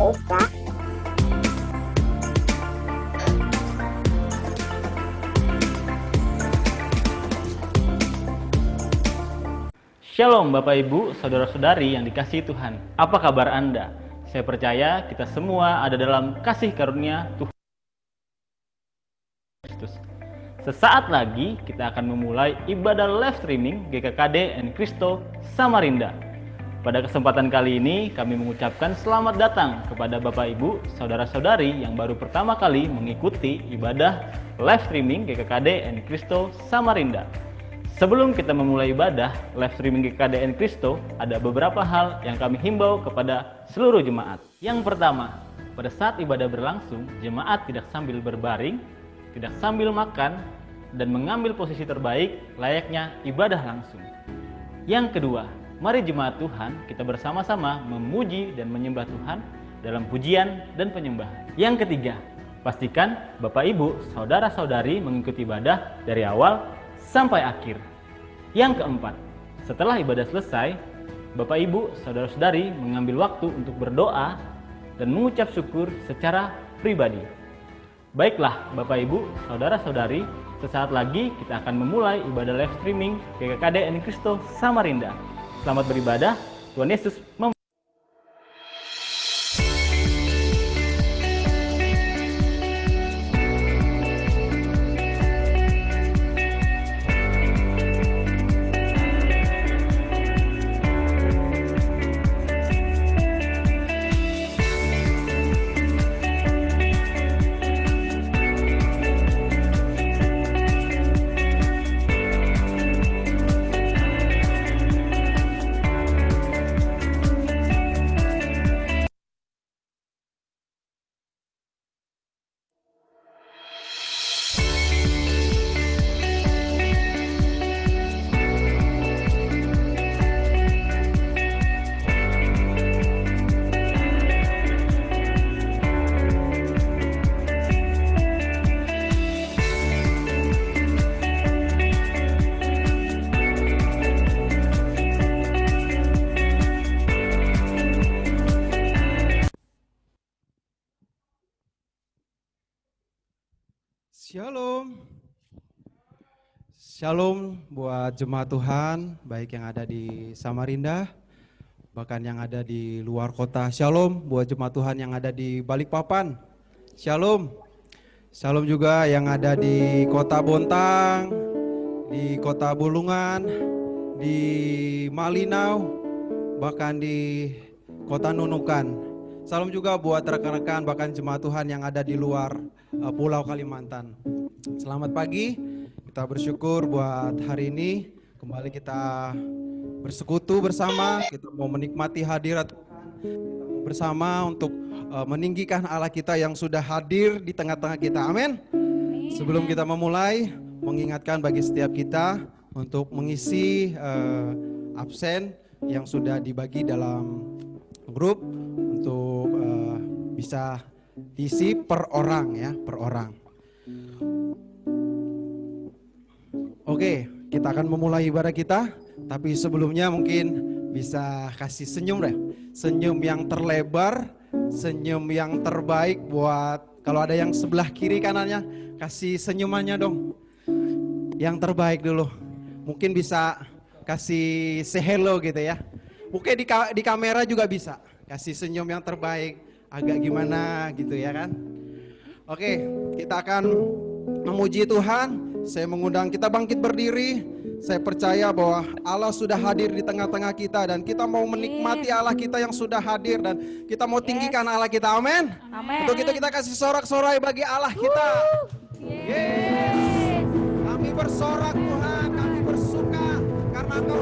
Indonesia. Shalom Bapak Ibu, Saudara-saudari yang dikasihi Tuhan. Apa kabar Anda? Saya percaya kita semua ada dalam kasih karunia Tuhan Kristus. Sesaat lagi kita akan memulai ibadah live streaming GKKD and Cristo Samarinda. Pada kesempatan kali ini kami mengucapkan selamat datang kepada Bapak Ibu, Saudara-saudari yang baru pertama kali mengikuti ibadah live streaming GKKD and Cristo Samarinda. Sebelum kita memulai ibadah live streaming GKKD and Cristo, ada beberapa hal yang kami himbau kepada seluruh jemaat. Yang pertama, pada saat ibadah berlangsung, jemaat tidak sambil berbaring, tidak sambil makan, dan mengambil posisi terbaik layaknya ibadah langsung. Yang kedua, mari jemaat Tuhan kita bersama-sama memuji dan menyembah Tuhan dalam pujian dan penyembahan. Yang ketiga, pastikan Bapak Ibu, Saudara-saudari mengikuti ibadah dari awal sampai akhir. Yang keempat, setelah ibadah selesai, Bapak Ibu, Saudara-saudari mengambil waktu untuk berdoa dan mengucap syukur secara pribadi. Baiklah Bapak Ibu, Saudara-saudari, sesaat lagi kita akan memulai ibadah live streaming GKKD and Cristo Samarinda. Selamat beribadah, Tuhan Yesus memberkati. Shalom. Shalom buat jemaat Tuhan, baik yang ada di Samarinda, bahkan yang ada di luar kota. Shalom buat jemaat Tuhan yang ada di Balikpapan. Shalom. Shalom juga yang ada di kota Bontang, di kota Bulungan, di Malinau, bahkan di kota Nunukan. Salam juga buat rekan-rekan bahkan jemaat Tuhan yang ada di luar Pulau Kalimantan. Selamat pagi, kita bersyukur buat hari ini kembali kita bersekutu bersama, kita mau menikmati hadirat Tuhan bersama untuk meninggikan Allah kita yang sudah hadir di tengah-tengah kita. Amin. Sebelum kita memulai, mengingatkan bagi setiap kita untuk mengisi absen yang sudah dibagi dalam grup untuk bisa diisi per orang ya, per orang. Oke, kita akan memulai ibadah kita, tapi sebelumnya mungkin bisa kasih senyum deh. Senyum yang terlebar, senyum yang terbaik buat kalau ada yang sebelah kiri kanannya, kasih senyumannya dong. Yang terbaik dulu. Mungkin bisa kasih say hello gitu ya. Mungkin di kamera juga bisa. Kasih senyum yang terbaik. Agak gimana gitu ya kan. Oke, kita akan memuji Tuhan. Saya mengundang kita bangkit berdiri. Saya percaya bahwa Allah sudah hadir di tengah-tengah kita. Dan kita mau menikmati Allah kita yang sudah hadir. Dan kita mau tinggikan Allah kita, amin. Untuk itu kita kasih sorak-sorai bagi Allah kita. Yes. Kami bersorak Tuhan, kami bersuka. Karena Engkau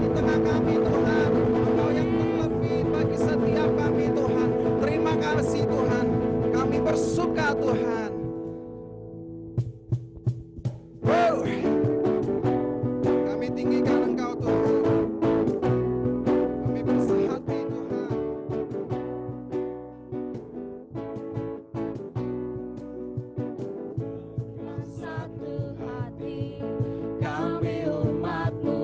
di tengah kami Tuhan. Engkau yang terlebih bagi setiap kami Tuhan. Terima kasih Tuhan, kami bersuka Tuhan. Wow. Kami tinggikan Engkau Tuhan. Kami bersehati Tuhan. Satu hati kami umat-Mu.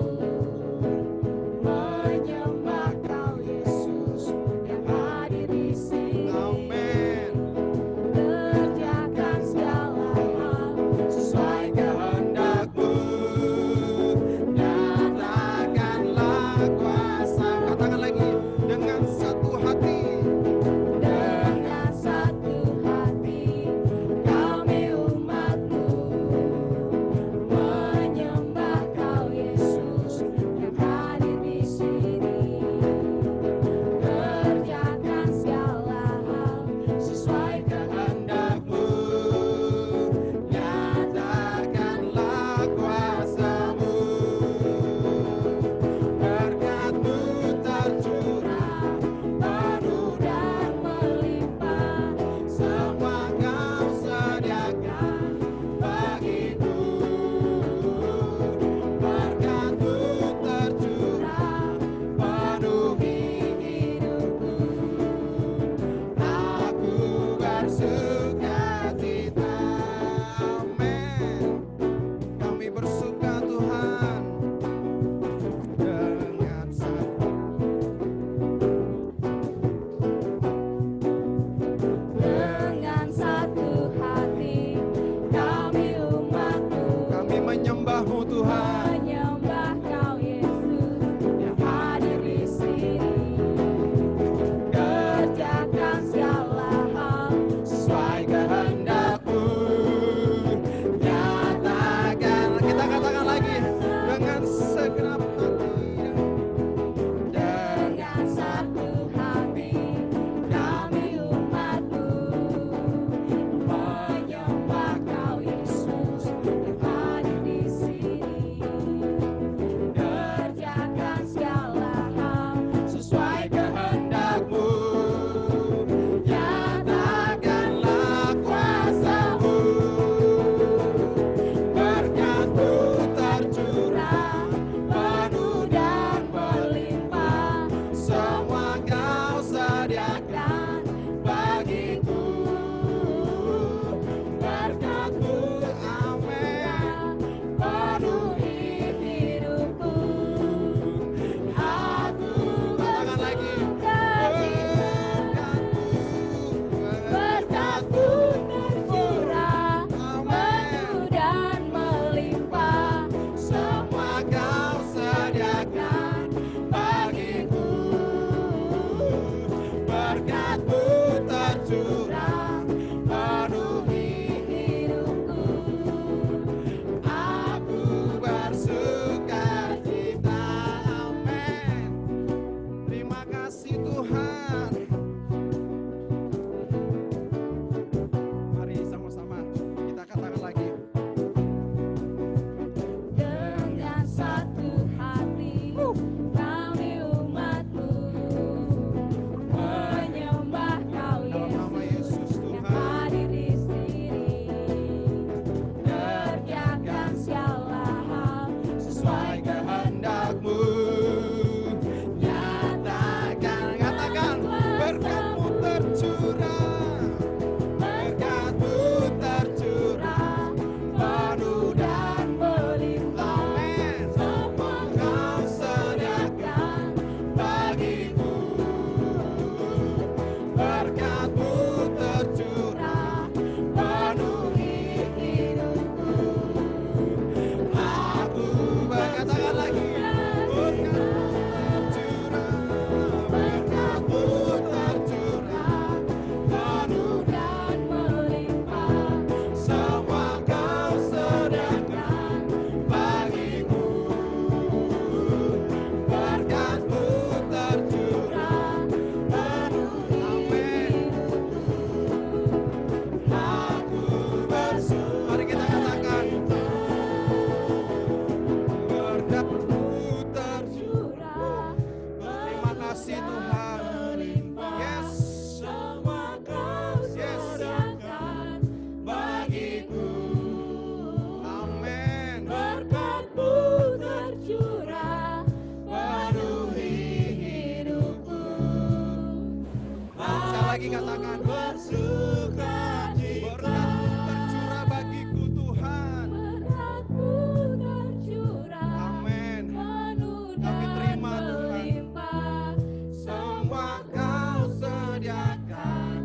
lagi katakan bersuka cita. Berkat tercurah bagiku Tuhan. Berkatmu tercurah, Amin. penuh Kami dan terima Tuhan. melimpah. Semua Kau sediakan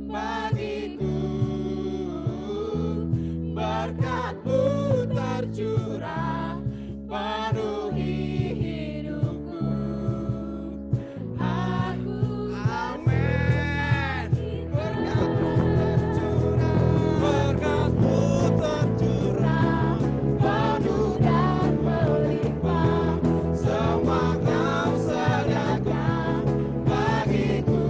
bagiku. Berkat-Mu tercurah penuhi hidupku. Aku Amin. Berkat-Mu tercurah, berkat-Mu tercurah penuh dan melimpah. Semua Kau sediakan bagiku.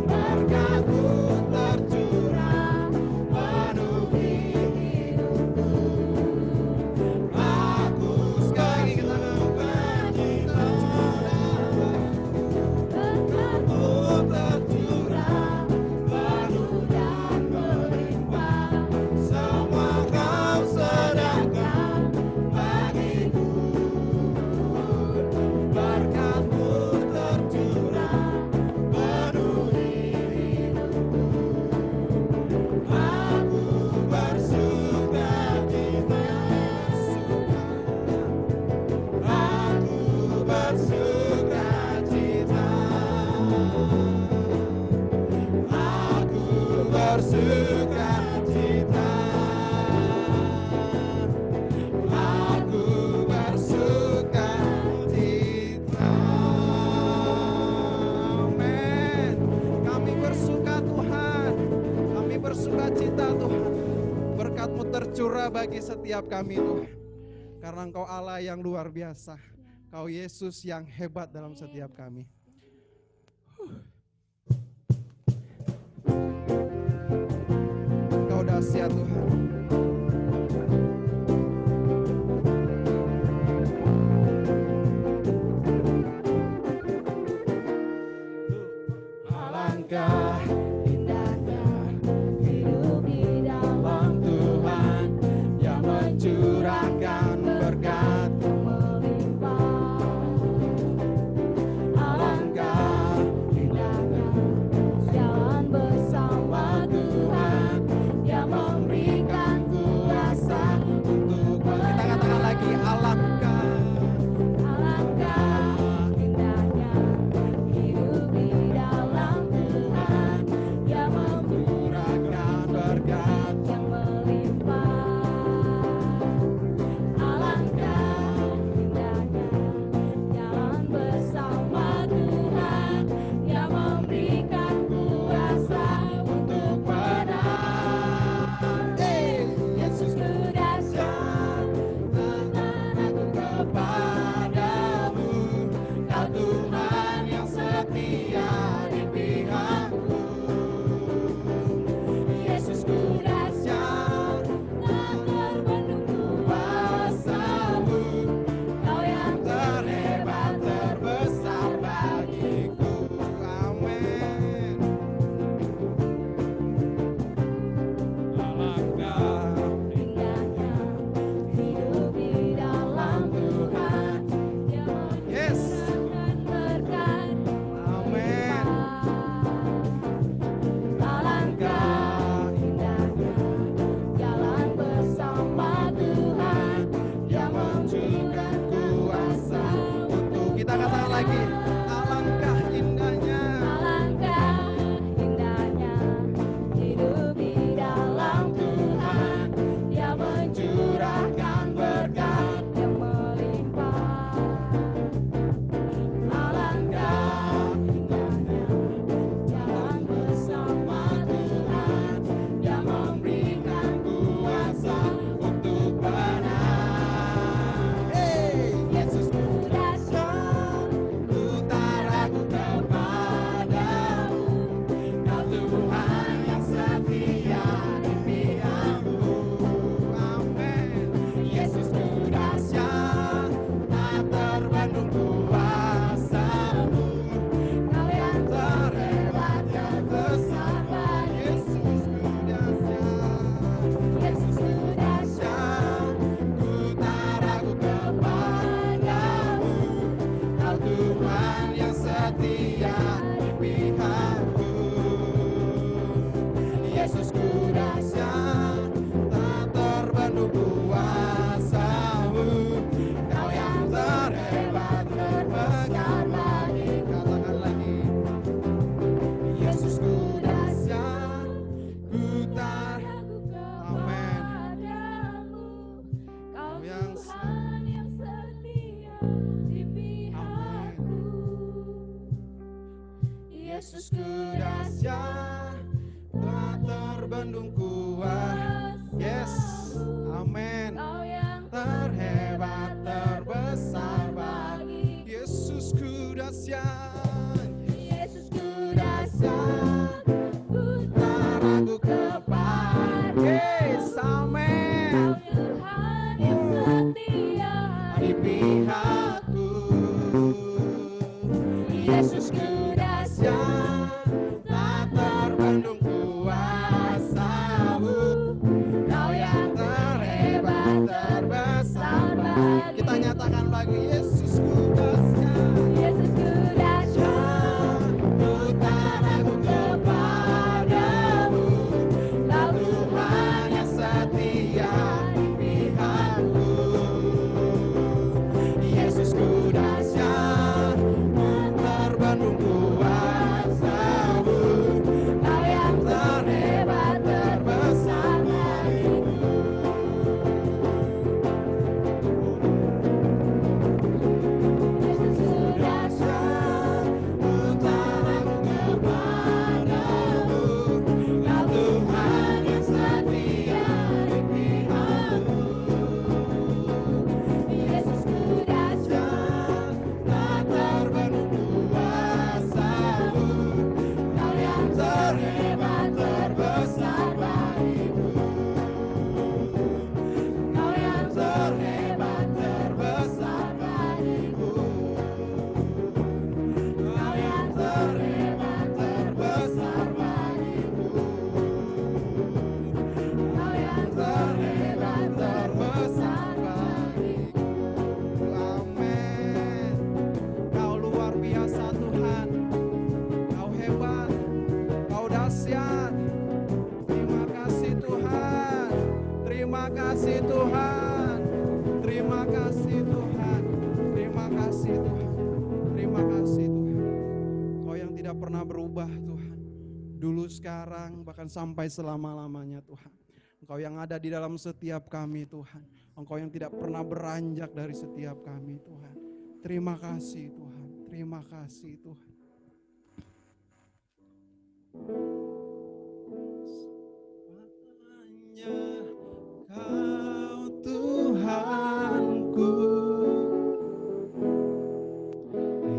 Berkat-Mu tercurah penuhi hidupku. Aku sekali lagi berkat-Mu tercurah penuh dan melimpah. Semua Kau sediakan bagiku. Berkat-Mu tercurah penuhi hidupku. Aku bersuka cita. Aku bersuka cita. Aku bersuka cita. Aku bersuka cita. Amin. Kami bersuka Tuhan. Kami bersuka cita Tuhan. Berkat-Mu tercurah bagi setiap kami Tuhan. Karena Engkau Allah yang luar biasa. Kau Yesus yang hebat dalam setiap kami. Engkau dahsyat Tuhan. Alangkah indahnya hidup di dalam Tuhan yang mencurahkan berkat. melimpah. Alangkah Indahnya jalan bersama Tuhan yang memberikan kuasa untuk kita katakan lagi alangkah. Alangkah indahnya hidup di dalam Tuhan yang Curahkan berkat. yang melimpah. Alangkah indahnya jalan bersama Tuhan yang memberikan kuasa untuk menang. Yesus ku dahsyat, Tuhan aku kepadamu. Kau Tuhan yang setia di pihakku. Yesus ku dahsyat, tak terpenuh kuasa-Mu. Kau yang Terhebat terbesar bagiku. Amin. Alangkah indahnya hidup di dalam Tuhan yang Yes. mencurahkan berkat. Amin. Alangkah indahnya jalan bersama Tuhan yang memberikan kuasa Untuk kita katakan lagi alangkah indahnya. Alangkah indahnya hidup di dalam Tuhan yang mencurahkan berkat yang melimpah. Alangkah indahnya jalan bersama Tuhan yang memberikan kuasa Untuk menang. Yesus Yesus ku dahsyat, ku tak Yesusku dahsyat, telah terbendung kuat. Yes, amin. Kau yang Terhebat, terbesar bagi Yesusku dahsyat. Yesusku dahsyat, ku tak ragu kepada Yes, amin. Tuhan yang setia Di pihakku, Yesusku dahsyat, tak terbendung kuasa-Mu. Kau yang terhebat, terbesar bagi. Kita nyatakan lagi, Yesusku dahsyat. Yesusku dahsyat, Ku tak ragu kepadamu. Kau Tuhan yang setia di pihakku. Yesusku dahsyat, terbendung kuasa-Mu. Kau yang terhebat, terbesar bagiku. Yesusku dahsyat, Ku tak ragu kepadamu. Kau Tuhan yang setia di pihakku. Yesusku dahsyat, Tak terbendung kuasa-Mu. Kau yang terhebat, terbesar bagiku. Kau yang terhebat, terbesar bagiku. Kau yang terhebat, terbesar bagiku. Kau yang terhebat, terbesar bagiku. Amin. Kau luar biasa Tuhan. Kau hebat. Kau dahsyat. Terima kasih Tuhan. Terima kasih Tuhan. Terima kasih Tuhan. Terima kasih Tuhan. Terima kasih Tuhan. Kau yang tidak pernah berubah Tuhan. Dulu, sekarang, bahkan sampai selama-lamanya Tuhan. Engkau yang ada di dalam setiap kami Tuhan. Engkau yang tidak pernah beranjak dari setiap kami Tuhan. Terima kasih Tuhan. Terima kasih Tuhan. Hanya Kau Tuhanku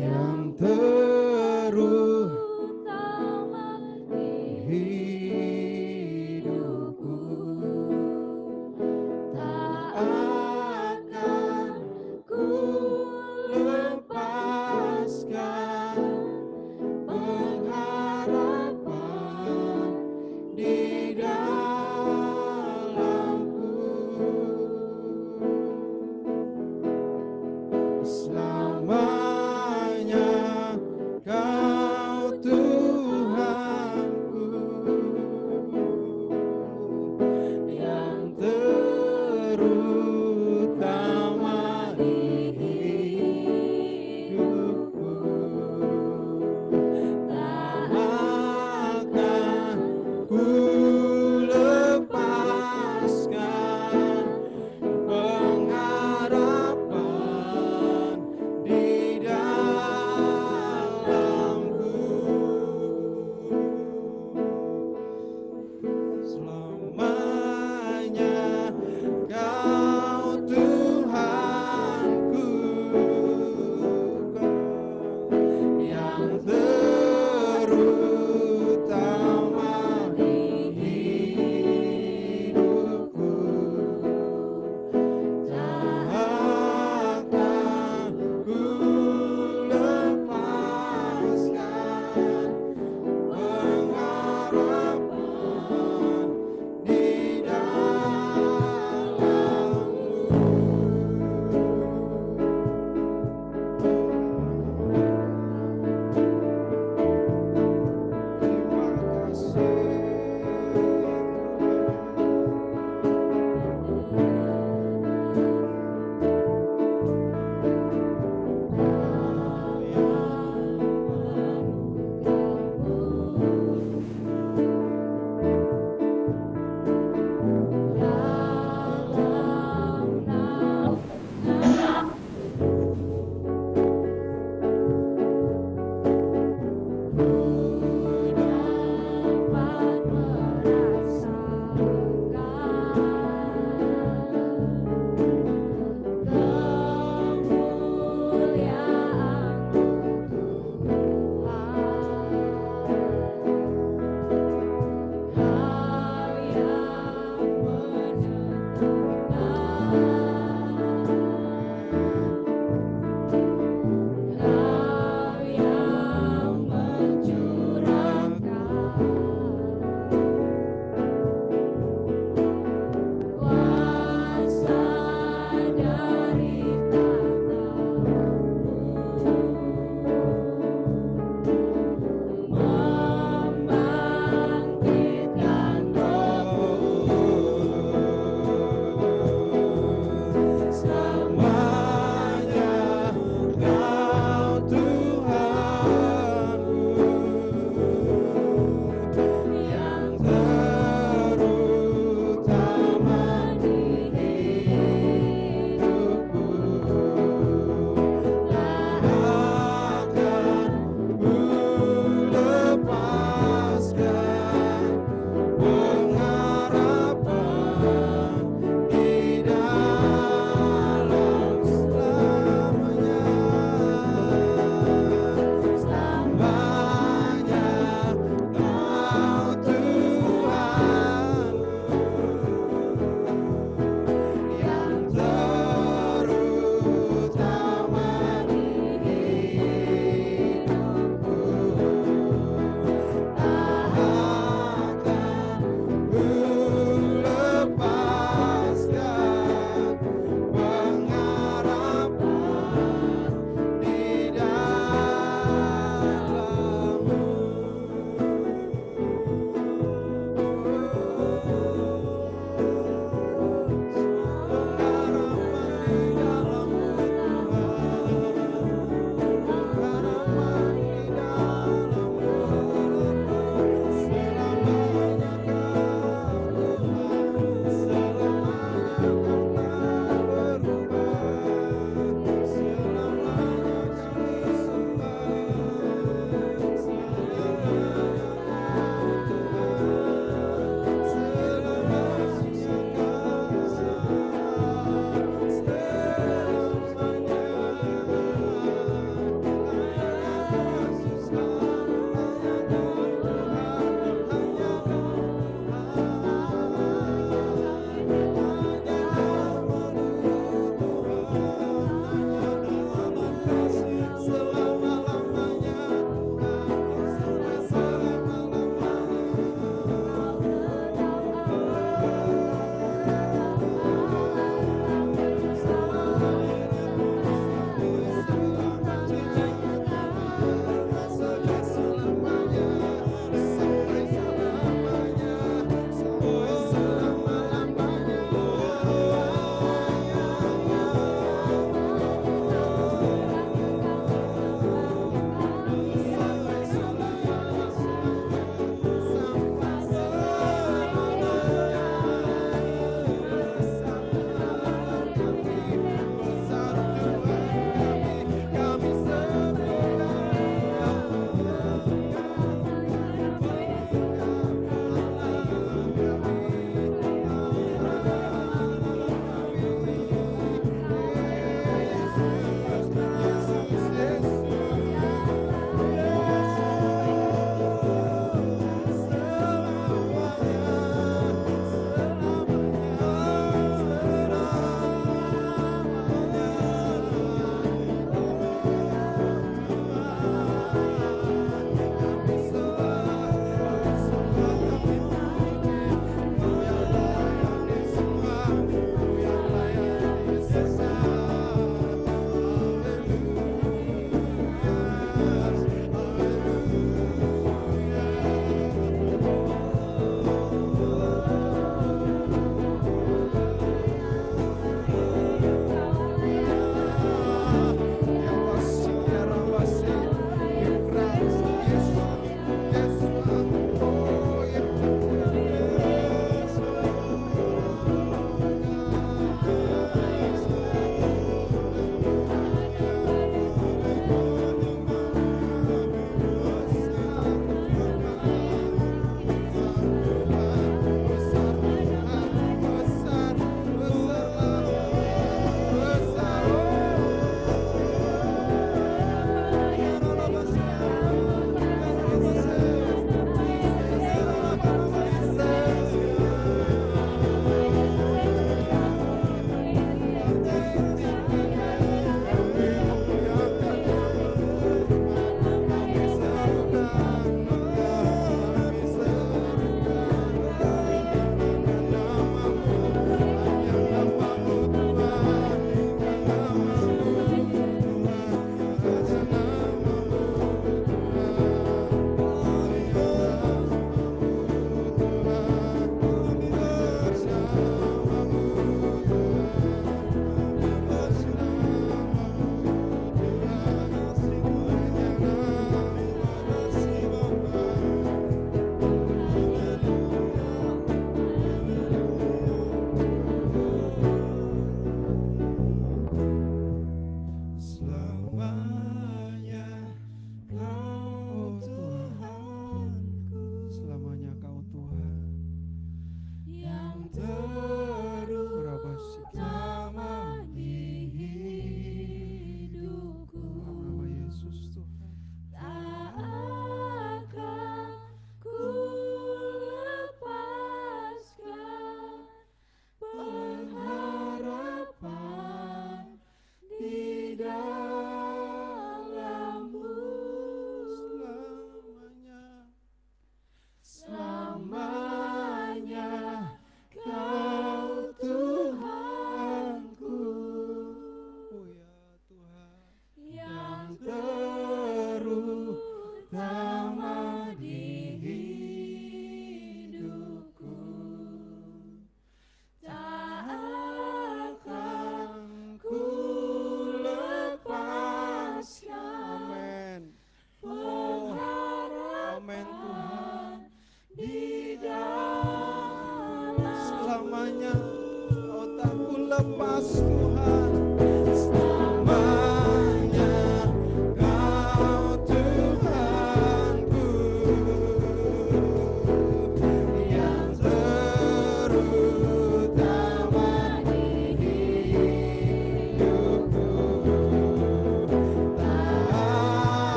yang utama di hidupku. tak Akan ku lepaskan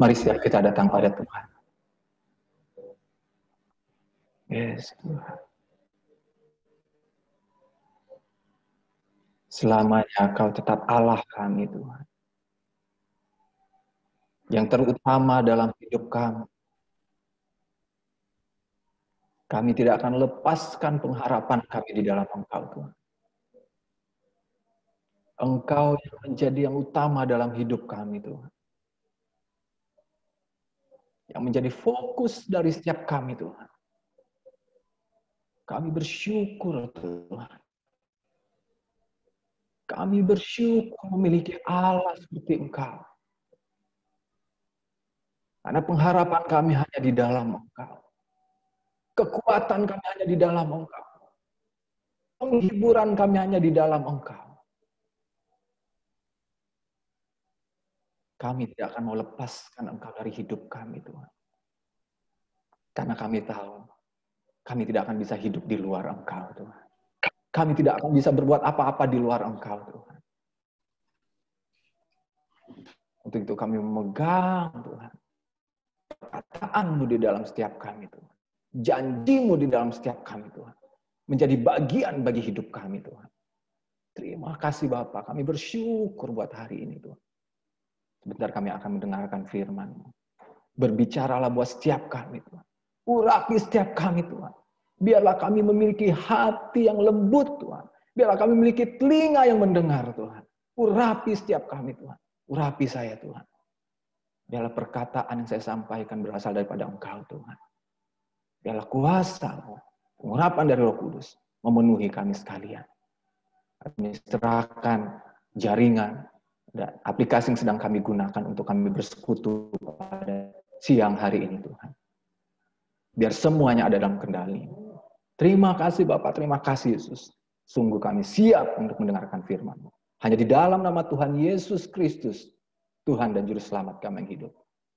Mari setiap kita datang pada Tuhan. Yes, Tuhan. Selamanya Kau tetap Allah kami, Tuhan. Yang terutama dalam hidup kami. Kami tidak akan lepaskan pengharapan kami di dalam Engkau, Tuhan. Engkau yang menjadi yang utama dalam hidup kami, Tuhan. Yang menjadi fokus dari setiap kami, Tuhan. Kami bersyukur, Tuhan. Kami bersyukur memiliki Allah seperti Engkau. Karena pengharapan kami hanya di dalam Engkau. Kekuatan kami hanya di dalam Engkau. Penghiburan kami hanya di dalam Engkau. Kami tidak akan mau lepaskan Engkau dari hidup kami, Tuhan. Karena kami tahu, kami tidak akan bisa hidup di luar Engkau, Tuhan. Kami tidak akan bisa berbuat apa-apa di luar Engkau, Tuhan. Untuk itu kami memegang, Tuhan, perkataan-Mu di dalam setiap kami, Tuhan. Janji-Mu di dalam setiap kami, Tuhan. Menjadi bagian bagi hidup kami, Tuhan. Terima kasih Bapak, kami bersyukur buat hari ini, Tuhan. Sebentar kami akan mendengarkan firman-Mu. Berbicaralah buat setiap kami, Tuhan. Urapi setiap kami, Tuhan. Biarlah kami memiliki hati yang lembut, Tuhan. Biarlah kami memiliki telinga yang mendengar, Tuhan. Urapi setiap kami, Tuhan. Urapi saya, Tuhan. Biarlah perkataan yang saya sampaikan berasal daripada Engkau, Tuhan. Biarlah kuasa-Mu, pengurapan dari Roh Kudus, memenuhi kami sekalian. Kami serahkan jaringan dan aplikasi yang sedang kami gunakan untuk kami bersekutu pada siang hari ini, Tuhan. Biar semuanya ada dalam kendali. Terima kasih Bapak, terima kasih Yesus. Sungguh kami siap untuk mendengarkan firman-Mu. Hanya di dalam nama Tuhan Yesus Kristus, Tuhan dan Juru Selamat kami yang hidup.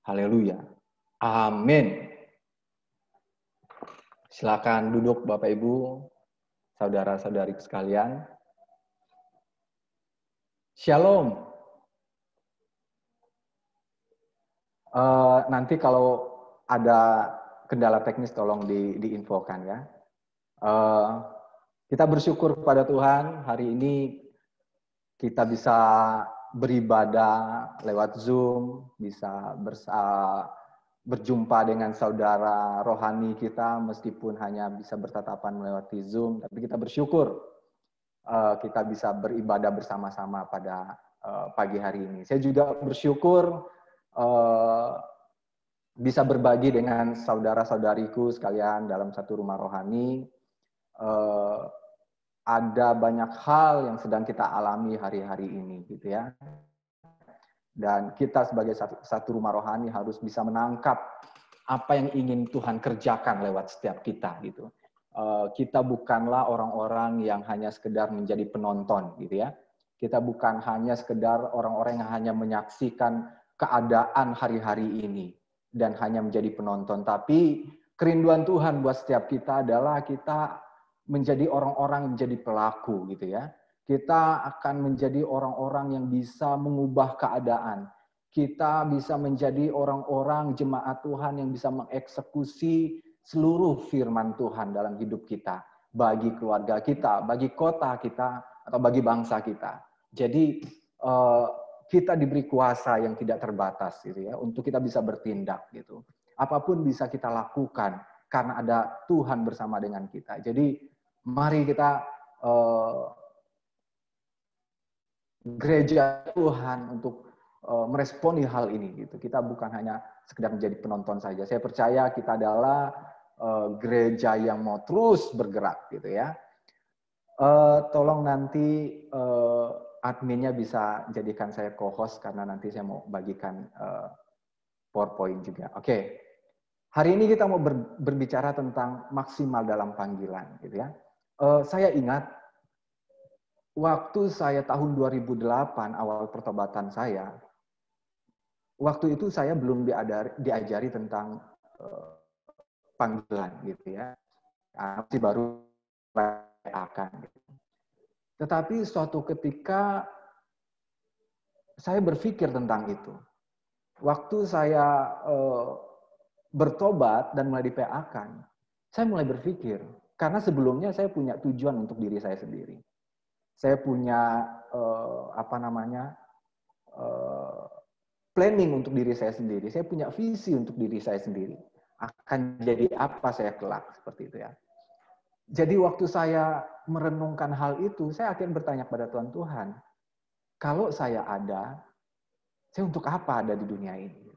Haleluya. Amin. Silakan duduk Bapak Ibu, saudara-saudari sekalian. Shalom. Nanti kalau ada kendala teknis tolong diinfokan ya. Kita bersyukur kepada Tuhan hari ini kita bisa beribadah lewat Zoom, bisa berjumpa dengan saudara rohani kita meskipun hanya bisa bertatapan melewati Zoom, tapi kita bersyukur kita bisa beribadah bersama-sama pada pagi hari ini. Saya juga bersyukur bisa berbagi dengan saudara-saudariku sekalian dalam satu rumah rohani. Ada banyak hal yang sedang kita alami hari-hari ini, gitu ya. Dan kita sebagai satu rumah rohani harus bisa menangkap apa yang ingin Tuhan kerjakan lewat setiap kita, gitu. Kita bukanlah orang-orang yang hanya sekedar menjadi penonton, gitu ya. Kita bukan hanya sekedar orang-orang yang hanya menyaksikan keadaan hari-hari ini dan hanya menjadi penonton, tapi kerinduan Tuhan buat setiap kita adalah kita menjadi orang-orang yang menjadi pelaku, gitu ya. Kita akan menjadi orang-orang yang bisa mengubah keadaan. Kita bisa menjadi orang-orang jemaat Tuhan yang bisa mengeksekusi seluruh firman Tuhan dalam hidup kita, bagi keluarga kita, bagi kota kita, atau bagi bangsa kita. Jadi kita diberi kuasa yang tidak terbatas, gitu ya, untuk kita bisa bertindak, gitu. Apapun bisa kita lakukan karena ada Tuhan bersama dengan kita. Jadi mari kita gereja Tuhan untuk meresponi hal ini, gitu. Kita bukan hanya sekedar menjadi penonton saja. Saya percaya kita adalah gereja yang mau terus bergerak, gitu ya. Tolong nanti adminnya bisa jadikan saya co-host karena nanti saya mau bagikan PowerPoint juga. Oke. Hari ini kita mau berbicara tentang maksimal dalam panggilan, gitu ya. Saya ingat waktu saya tahun 2008 awal pertobatan saya, waktu itu saya belum diajari tentang panggilan, gitu ya. Masih baru akan. Tetapi suatu ketika saya berpikir tentang itu. Waktu saya bertobat dan mulai di-PA-kan, saya mulai berpikir, karena sebelumnya saya punya tujuan untuk diri saya sendiri. Saya punya planning untuk diri saya sendiri. Saya punya visi untuk diri saya sendiri. Akan jadi apa saya kelak, seperti itu ya. Jadi waktu saya merenungkan hal itu, saya akhirnya bertanya pada Tuhan, kalau saya ada, saya untuk apa ada di dunia ini?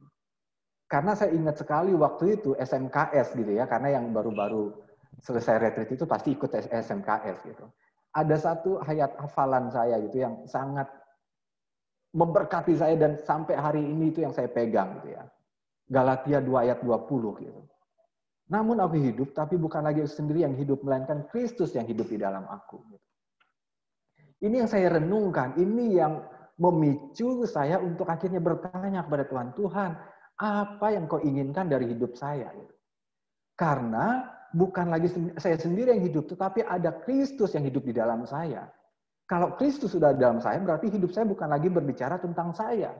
Karena saya ingat sekali waktu itu SMKS gitu ya, karena yang baru-baru selesai retreat itu pasti ikut SMKS gitu. Ada satu ayat hafalan saya gitu yang sangat memberkati saya dan sampai hari ini itu yang saya pegang gitu ya. Galatia 2 ayat 20 gitu. Namun aku hidup, tapi bukan lagi aku sendiri yang hidup, melainkan Kristus yang hidup di dalam aku. Ini yang saya renungkan, ini yang memicu saya untuk akhirnya bertanya kepada Tuhan, Tuhan, apa yang kau inginkan dari hidup saya? Karena bukan lagi saya sendiri yang hidup, tetapi ada Kristus yang hidup di dalam saya. Kalau Kristus sudah di dalam saya, berarti hidup saya bukan lagi berbicara tentang saya.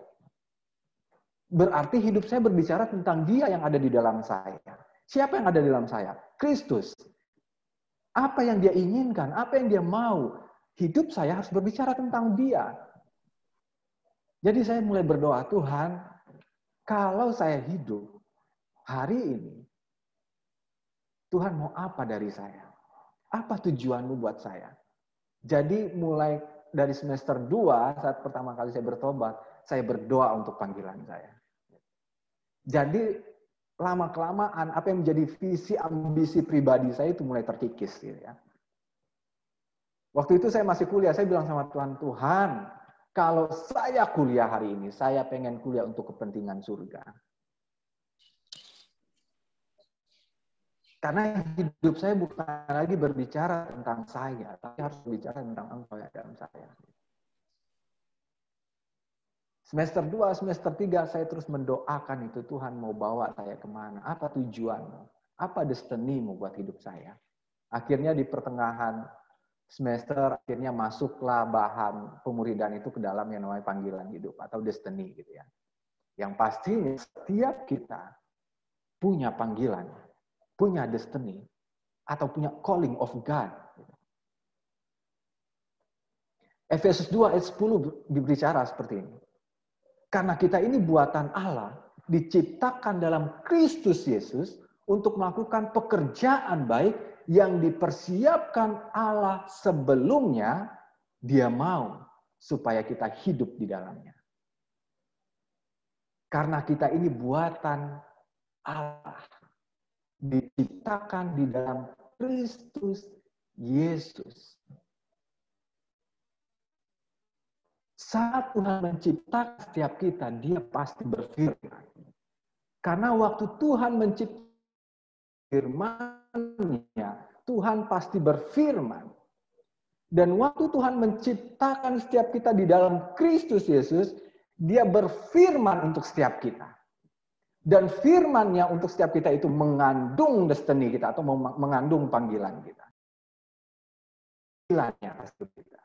Berarti hidup saya berbicara tentang Dia yang ada di dalam saya. Siapa yang ada di dalam saya? Kristus. Apa yang Dia inginkan, apa yang Dia mau. Hidup saya harus berbicara tentang Dia. Jadi saya mulai berdoa, Tuhan, kalau saya hidup hari ini, Tuhan mau apa dari saya? Apa tujuanmu buat saya? Jadi mulai dari semester 2, saat pertama kali saya bertobat, saya berdoa untuk panggilan saya. Jadi lama-kelamaan apa yang menjadi visi ambisi pribadi saya itu mulai terkikis gitu ya. Waktu itu saya masih kuliah, saya bilang sama Tuhan, Tuhan, kalau saya kuliah hari ini, saya pengen kuliah untuk kepentingan surga. Karena hidup saya bukan lagi berbicara tentang saya, tapi harus berbicara tentang Engkau yang dalam saya. Semester 2, semester 3, saya terus mendoakan itu, Tuhan mau bawa saya kemana? Apa tujuanmu? Apa destinimu buat hidup saya? Akhirnya di pertengahan semester, akhirnya masuklah bahan pemuridan itu ke dalam yang namanya panggilan hidup atau destiny gitu ya. Yang pastinya setiap kita punya panggilan, punya destiny, atau punya calling of God. Efesus 2 ayat 10 berbicara seperti ini. Karena kita ini buatan Allah, diciptakan dalam Kristus Yesus untuk melakukan pekerjaan baik yang dipersiapkan Allah sebelumnya, Dia mau supaya kita hidup di dalamnya. Karena kita ini buatan Allah, diciptakan di dalam Kristus Yesus. Saat Tuhan menciptakan setiap kita, Dia pasti berfirman. Karena waktu Tuhan menciptakan firman-Nya, Tuhan pasti berfirman. Dan waktu Tuhan menciptakan setiap kita di dalam Kristus Yesus, Dia berfirman untuk setiap kita. Dan firman-Nya untuk setiap kita itu mengandung destiny kita atau mengandung panggilan kita. Panggilannya pasti kita.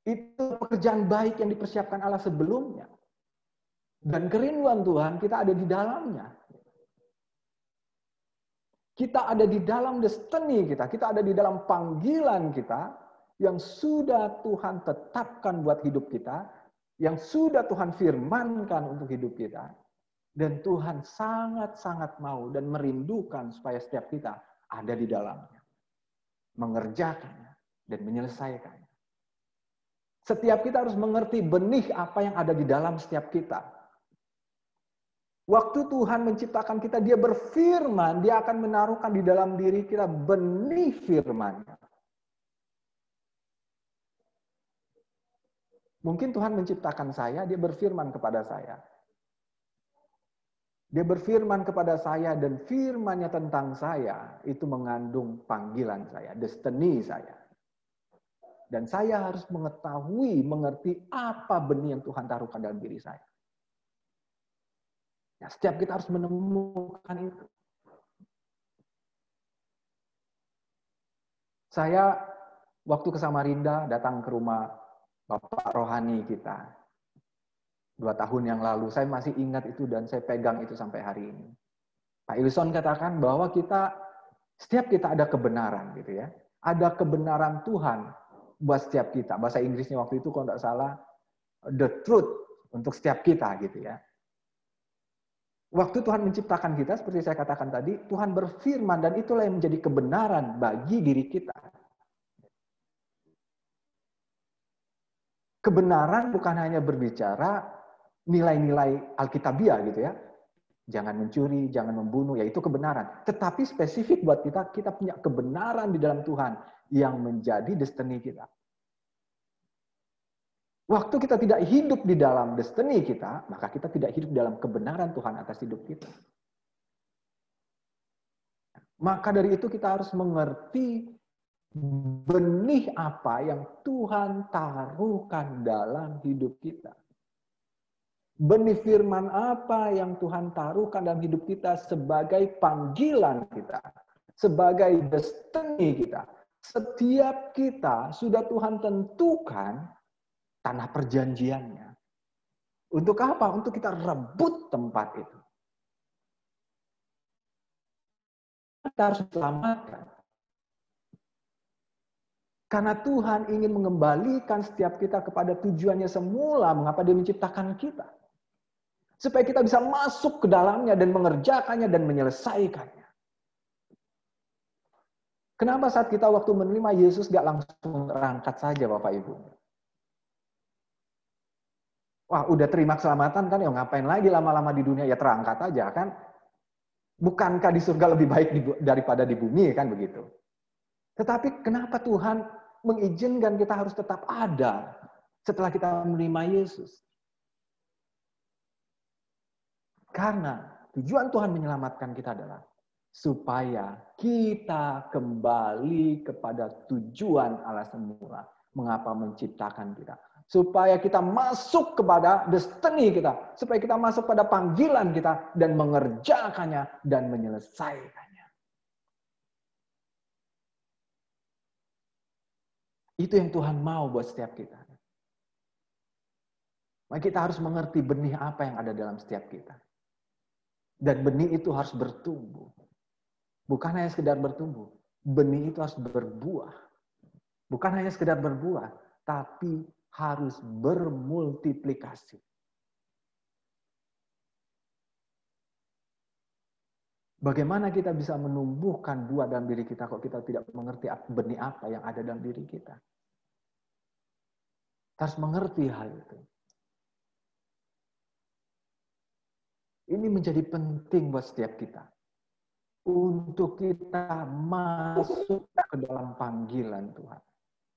Itu pekerjaan baik yang dipersiapkan Allah sebelumnya. Dan kerinduan Tuhan kita ada di dalamnya. Kita ada di dalam destiny kita. Kita ada di dalam panggilan kita yang sudah Tuhan tetapkan buat hidup kita. Yang sudah Tuhan firmankan untuk hidup kita. Dan Tuhan sangat-sangat mau dan merindukan supaya setiap kita ada di dalamnya. Mengerjakannya dan menyelesaikannya. Setiap kita harus mengerti benih apa yang ada di dalam setiap kita. Waktu Tuhan menciptakan kita, Dia berfirman, Dia akan menaruhkan di dalam diri kita benih firman-Nya. Mungkin Tuhan menciptakan saya, Dia berfirman kepada saya. Dia berfirman kepada saya dan firman-Nya tentang saya itu mengandung panggilan saya, destiny saya. Dan saya harus mengetahui, mengerti apa benih yang Tuhan taruhkan dalam diri saya. Ya, setiap kita harus menemukan itu. Saya waktu ke Samarinda datang ke rumah Bapak rohani kita. 2 tahun yang lalu. Saya masih ingat itu dan saya pegang itu sampai hari ini. Pak Ilson katakan bahwa setiap kita ada kebenaran gitu ya. Ada kebenaran Tuhan buat setiap kita. Bahasa Inggrisnya waktu itu kalau tidak salah, the truth untuk setiap kita gitu ya. Waktu Tuhan menciptakan kita, seperti saya katakan tadi, Tuhan berfirman dan itulah yang menjadi kebenaran bagi diri kita. Kebenaran bukan hanya berbicara nilai-nilai Alkitabiah gitu ya. Jangan mencuri, jangan membunuh, ya itu kebenaran. Tetapi spesifik buat kita punya kebenaran di dalam Tuhan yang menjadi destiny kita. Waktu kita tidak hidup di dalam destiny kita, maka kita tidak hidup dalam kebenaran Tuhan atas hidup kita. Maka dari itu kita harus mengerti benih apa yang Tuhan taruhkan dalam hidup kita. Benih firman apa yang Tuhan taruhkan dalam hidup kita sebagai panggilan kita, sebagai destiny kita. Setiap kita sudah Tuhan tentukan tanah perjanjiannya. Untuk apa? Untuk kita rebut tempat itu. Kita harus selamatkan. Karena Tuhan ingin mengembalikan setiap kita kepada tujuannya semula, mengapa Dia menciptakan kita. Supaya kita bisa masuk ke dalamnya dan mengerjakannya dan menyelesaikannya. Kenapa saat kita waktu menerima Yesus gak langsung terangkat saja Bapak Ibu? Wah udah terima keselamatan kan ya ngapain lagi lama-lama di dunia, ya terangkat aja kan. Bukankah di surga lebih baik daripada di bumi kan begitu. Tetapi kenapa Tuhan mengizinkan kita harus tetap ada setelah kita menerima Yesus? Karena tujuan Tuhan menyelamatkan kita adalah supaya kita kembali kepada tujuan Allah semula. Mengapa menciptakan kita? Supaya kita masuk kepada destiny kita. Supaya kita masuk pada panggilan kita dan mengerjakannya dan menyelesaikannya. Itu yang Tuhan mau buat setiap kita. Maka kita harus mengerti benih apa yang ada dalam setiap kita. Dan benih itu harus bertumbuh. Bukan hanya sekedar bertumbuh. Benih itu harus berbuah. Bukan hanya sekedar berbuah, tapi harus bermultiplikasi. Bagaimana kita bisa menumbuhkan buah dalam diri kita kalau kita tidak mengerti benih apa yang ada dalam diri kita? Kita harus mengerti hal itu. Ini menjadi penting buat setiap kita. Untuk kita masuk ke dalam panggilan Tuhan.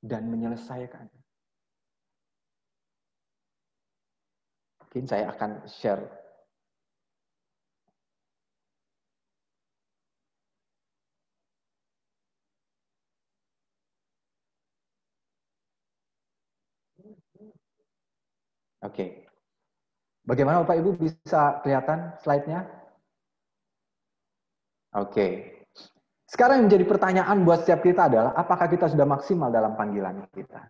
Dan menyelesaikannya. Mungkin saya akan share. Oke. Bagaimana Bapak Ibu bisa kelihatan slide-nya? Oke. Sekarang yang menjadi pertanyaan buat setiap kita adalah, apakah kita sudah maksimal dalam panggilan kita?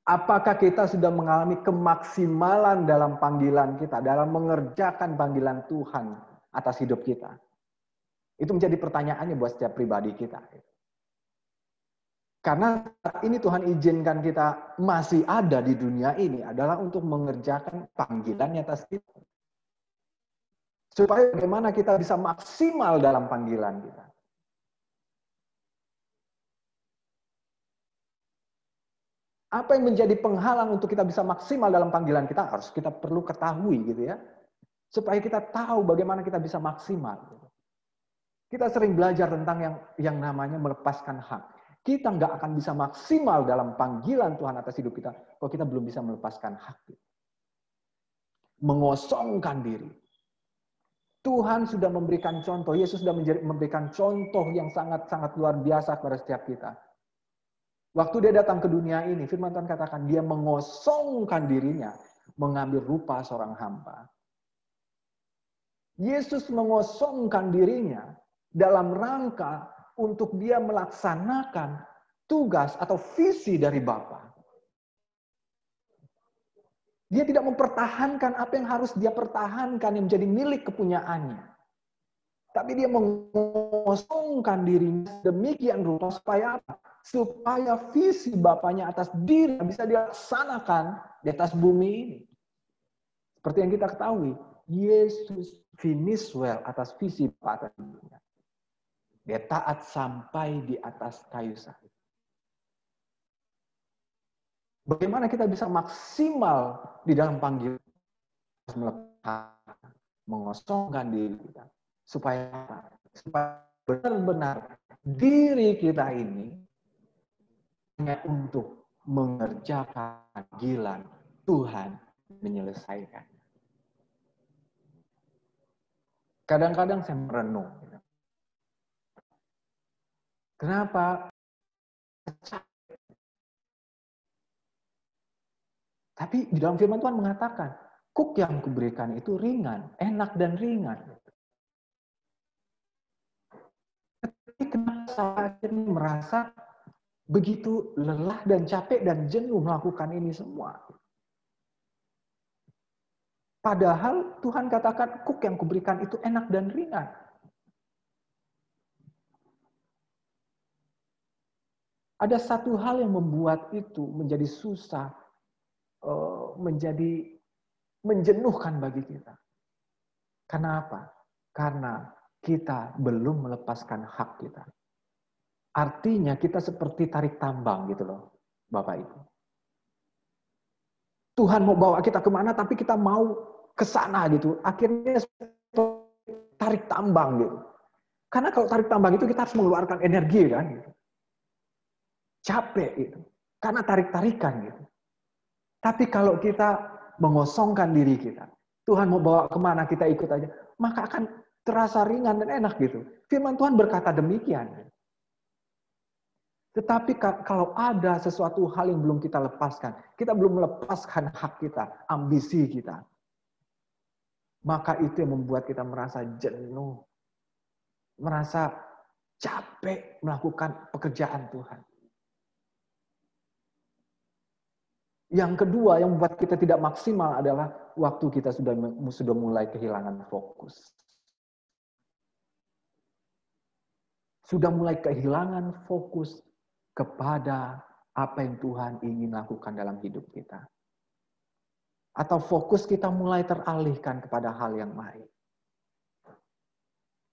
Apakah kita sudah mengalami kemaksimalan dalam panggilan kita, dalam mengerjakan panggilan Tuhan atas hidup kita? Itu menjadi pertanyaannya buat setiap pribadi kita. Karena saat ini Tuhan izinkan kita masih ada di dunia ini adalah untuk mengerjakan panggilannya atas kita. Supaya bagaimana kita bisa maksimal dalam panggilan kita. Apa yang menjadi penghalang untuk kita bisa maksimal dalam panggilan kita harus kita perlu ketahui gitu ya. Supaya kita tahu bagaimana kita bisa maksimal. Kita sering belajar tentang yang namanya melepaskan hak. Kita nggak akan bisa maksimal dalam panggilan Tuhan atas hidup kita kalau kita belum bisa melepaskan hak. Mengosongkan diri. Tuhan sudah memberikan contoh, Yesus sudah memberikan contoh yang sangat-sangat luar biasa kepada setiap kita. Waktu dia datang ke dunia ini, firman Tuhan katakan dia mengosongkan dirinya, mengambil rupa seorang hamba. Yesus mengosongkan dirinya dalam rangka untuk dia melaksanakan tugas atau visi dari Bapa. Dia tidak mempertahankan apa yang harus dia pertahankan yang menjadi milik kepunyaannya. Tapi dia mengosongkan dirinya demikian rupa supaya apa? Supaya visi Bapaknya atas diri bisa dilaksanakan di atas bumi ini. Seperti yang kita ketahui, Yesus finish well atas visi Bapa atas dirinya. Dia taat sampai di atas kayu salib. Bagaimana kita bisa maksimal di dalam panggilan? Melepas, mengosongkan diri kita. Supaya benar-benar diri kita ini hanya untuk mengerjakan panggilan Tuhan menyelesaikan. Kadang-kadang saya merenung. Kenapa? Tapi di dalam firman Tuhan mengatakan, kuk yang kuberikan itu ringan, enak dan ringan. Tapi kenapa saya akhirnya merasa begitu lelah dan capek dan jenuh melakukan ini semua? Padahal Tuhan katakan, kuk yang kuberikan itu enak dan ringan. Ada satu hal yang membuat itu menjadi susah, menjadi menjenuhkan bagi kita. Kenapa? Karena kita belum melepaskan hak kita. Artinya kita seperti tarik tambang gitu loh, Bapak Ibu. Tuhan mau bawa kita kemana, tapi kita mau ke sana gitu. Akhirnya tarik tambang gitu. Karena kalau tarik tambang itu kita harus mengeluarkan energi kan gitu. Capek itu. Karena tarik-tarikan gitu. Tapi kalau kita mengosongkan diri kita, Tuhan mau bawa kemana kita ikut aja, maka akan terasa ringan dan enak gitu. Firman Tuhan berkata demikian. Tetapi kalau ada sesuatu hal yang belum kita lepaskan, kita belum melepaskan hak kita, ambisi kita, maka itu yang membuat kita merasa jenuh, merasa capek melakukan pekerjaan Tuhan. Yang kedua yang membuat kita tidak maksimal adalah waktu kita sudah mulai kehilangan fokus. Sudah mulai kehilangan fokus kepada apa yang Tuhan ingin lakukan dalam hidup kita. Atau fokus kita mulai teralihkan kepada hal yang lain.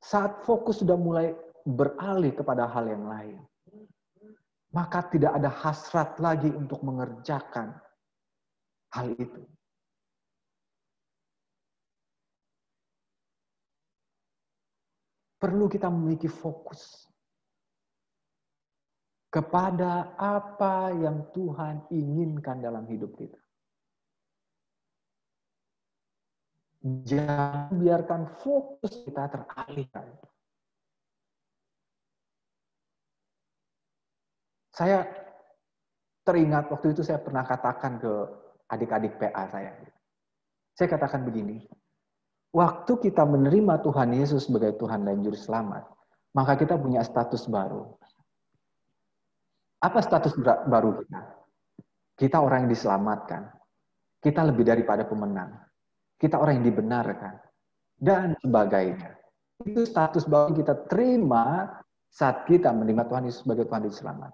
Saat fokus sudah mulai beralih kepada hal yang lain, maka tidak ada hasrat lagi untuk mengerjakan hal itu. Perlu kita memiliki fokus kepada apa yang Tuhan inginkan dalam hidup kita. Jangan biarkan fokus kita teralihkan. Saya teringat waktu itu saya pernah katakan ke adik-adik PA saya. Saya katakan begini, waktu kita menerima Tuhan Yesus sebagai Tuhan dan Juru Selamat, maka kita punya status baru. Apa status baru kita? Kita orang yang diselamatkan. Kita lebih daripada pemenang. Kita orang yang dibenarkan. Dan sebagainya. Itu status baru yang kita terima saat kita menerima Tuhan Yesus sebagai Tuhan dan Juru Selamat.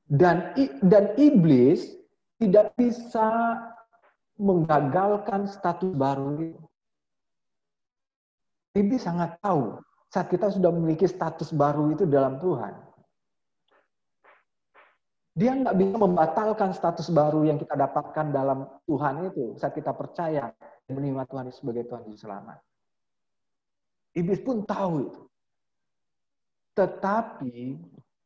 Dan iblis tidak bisa menggagalkan status baru itu. Iblis sangat tahu saat kita sudah memiliki status baru itu dalam Tuhan. Dia nggak bisa membatalkan status baru yang kita dapatkan dalam Tuhan itu saat kita percaya dan menerima Tuhan sebagai Tuhan Juru Selamat. Iblis pun tahu itu. Tetapi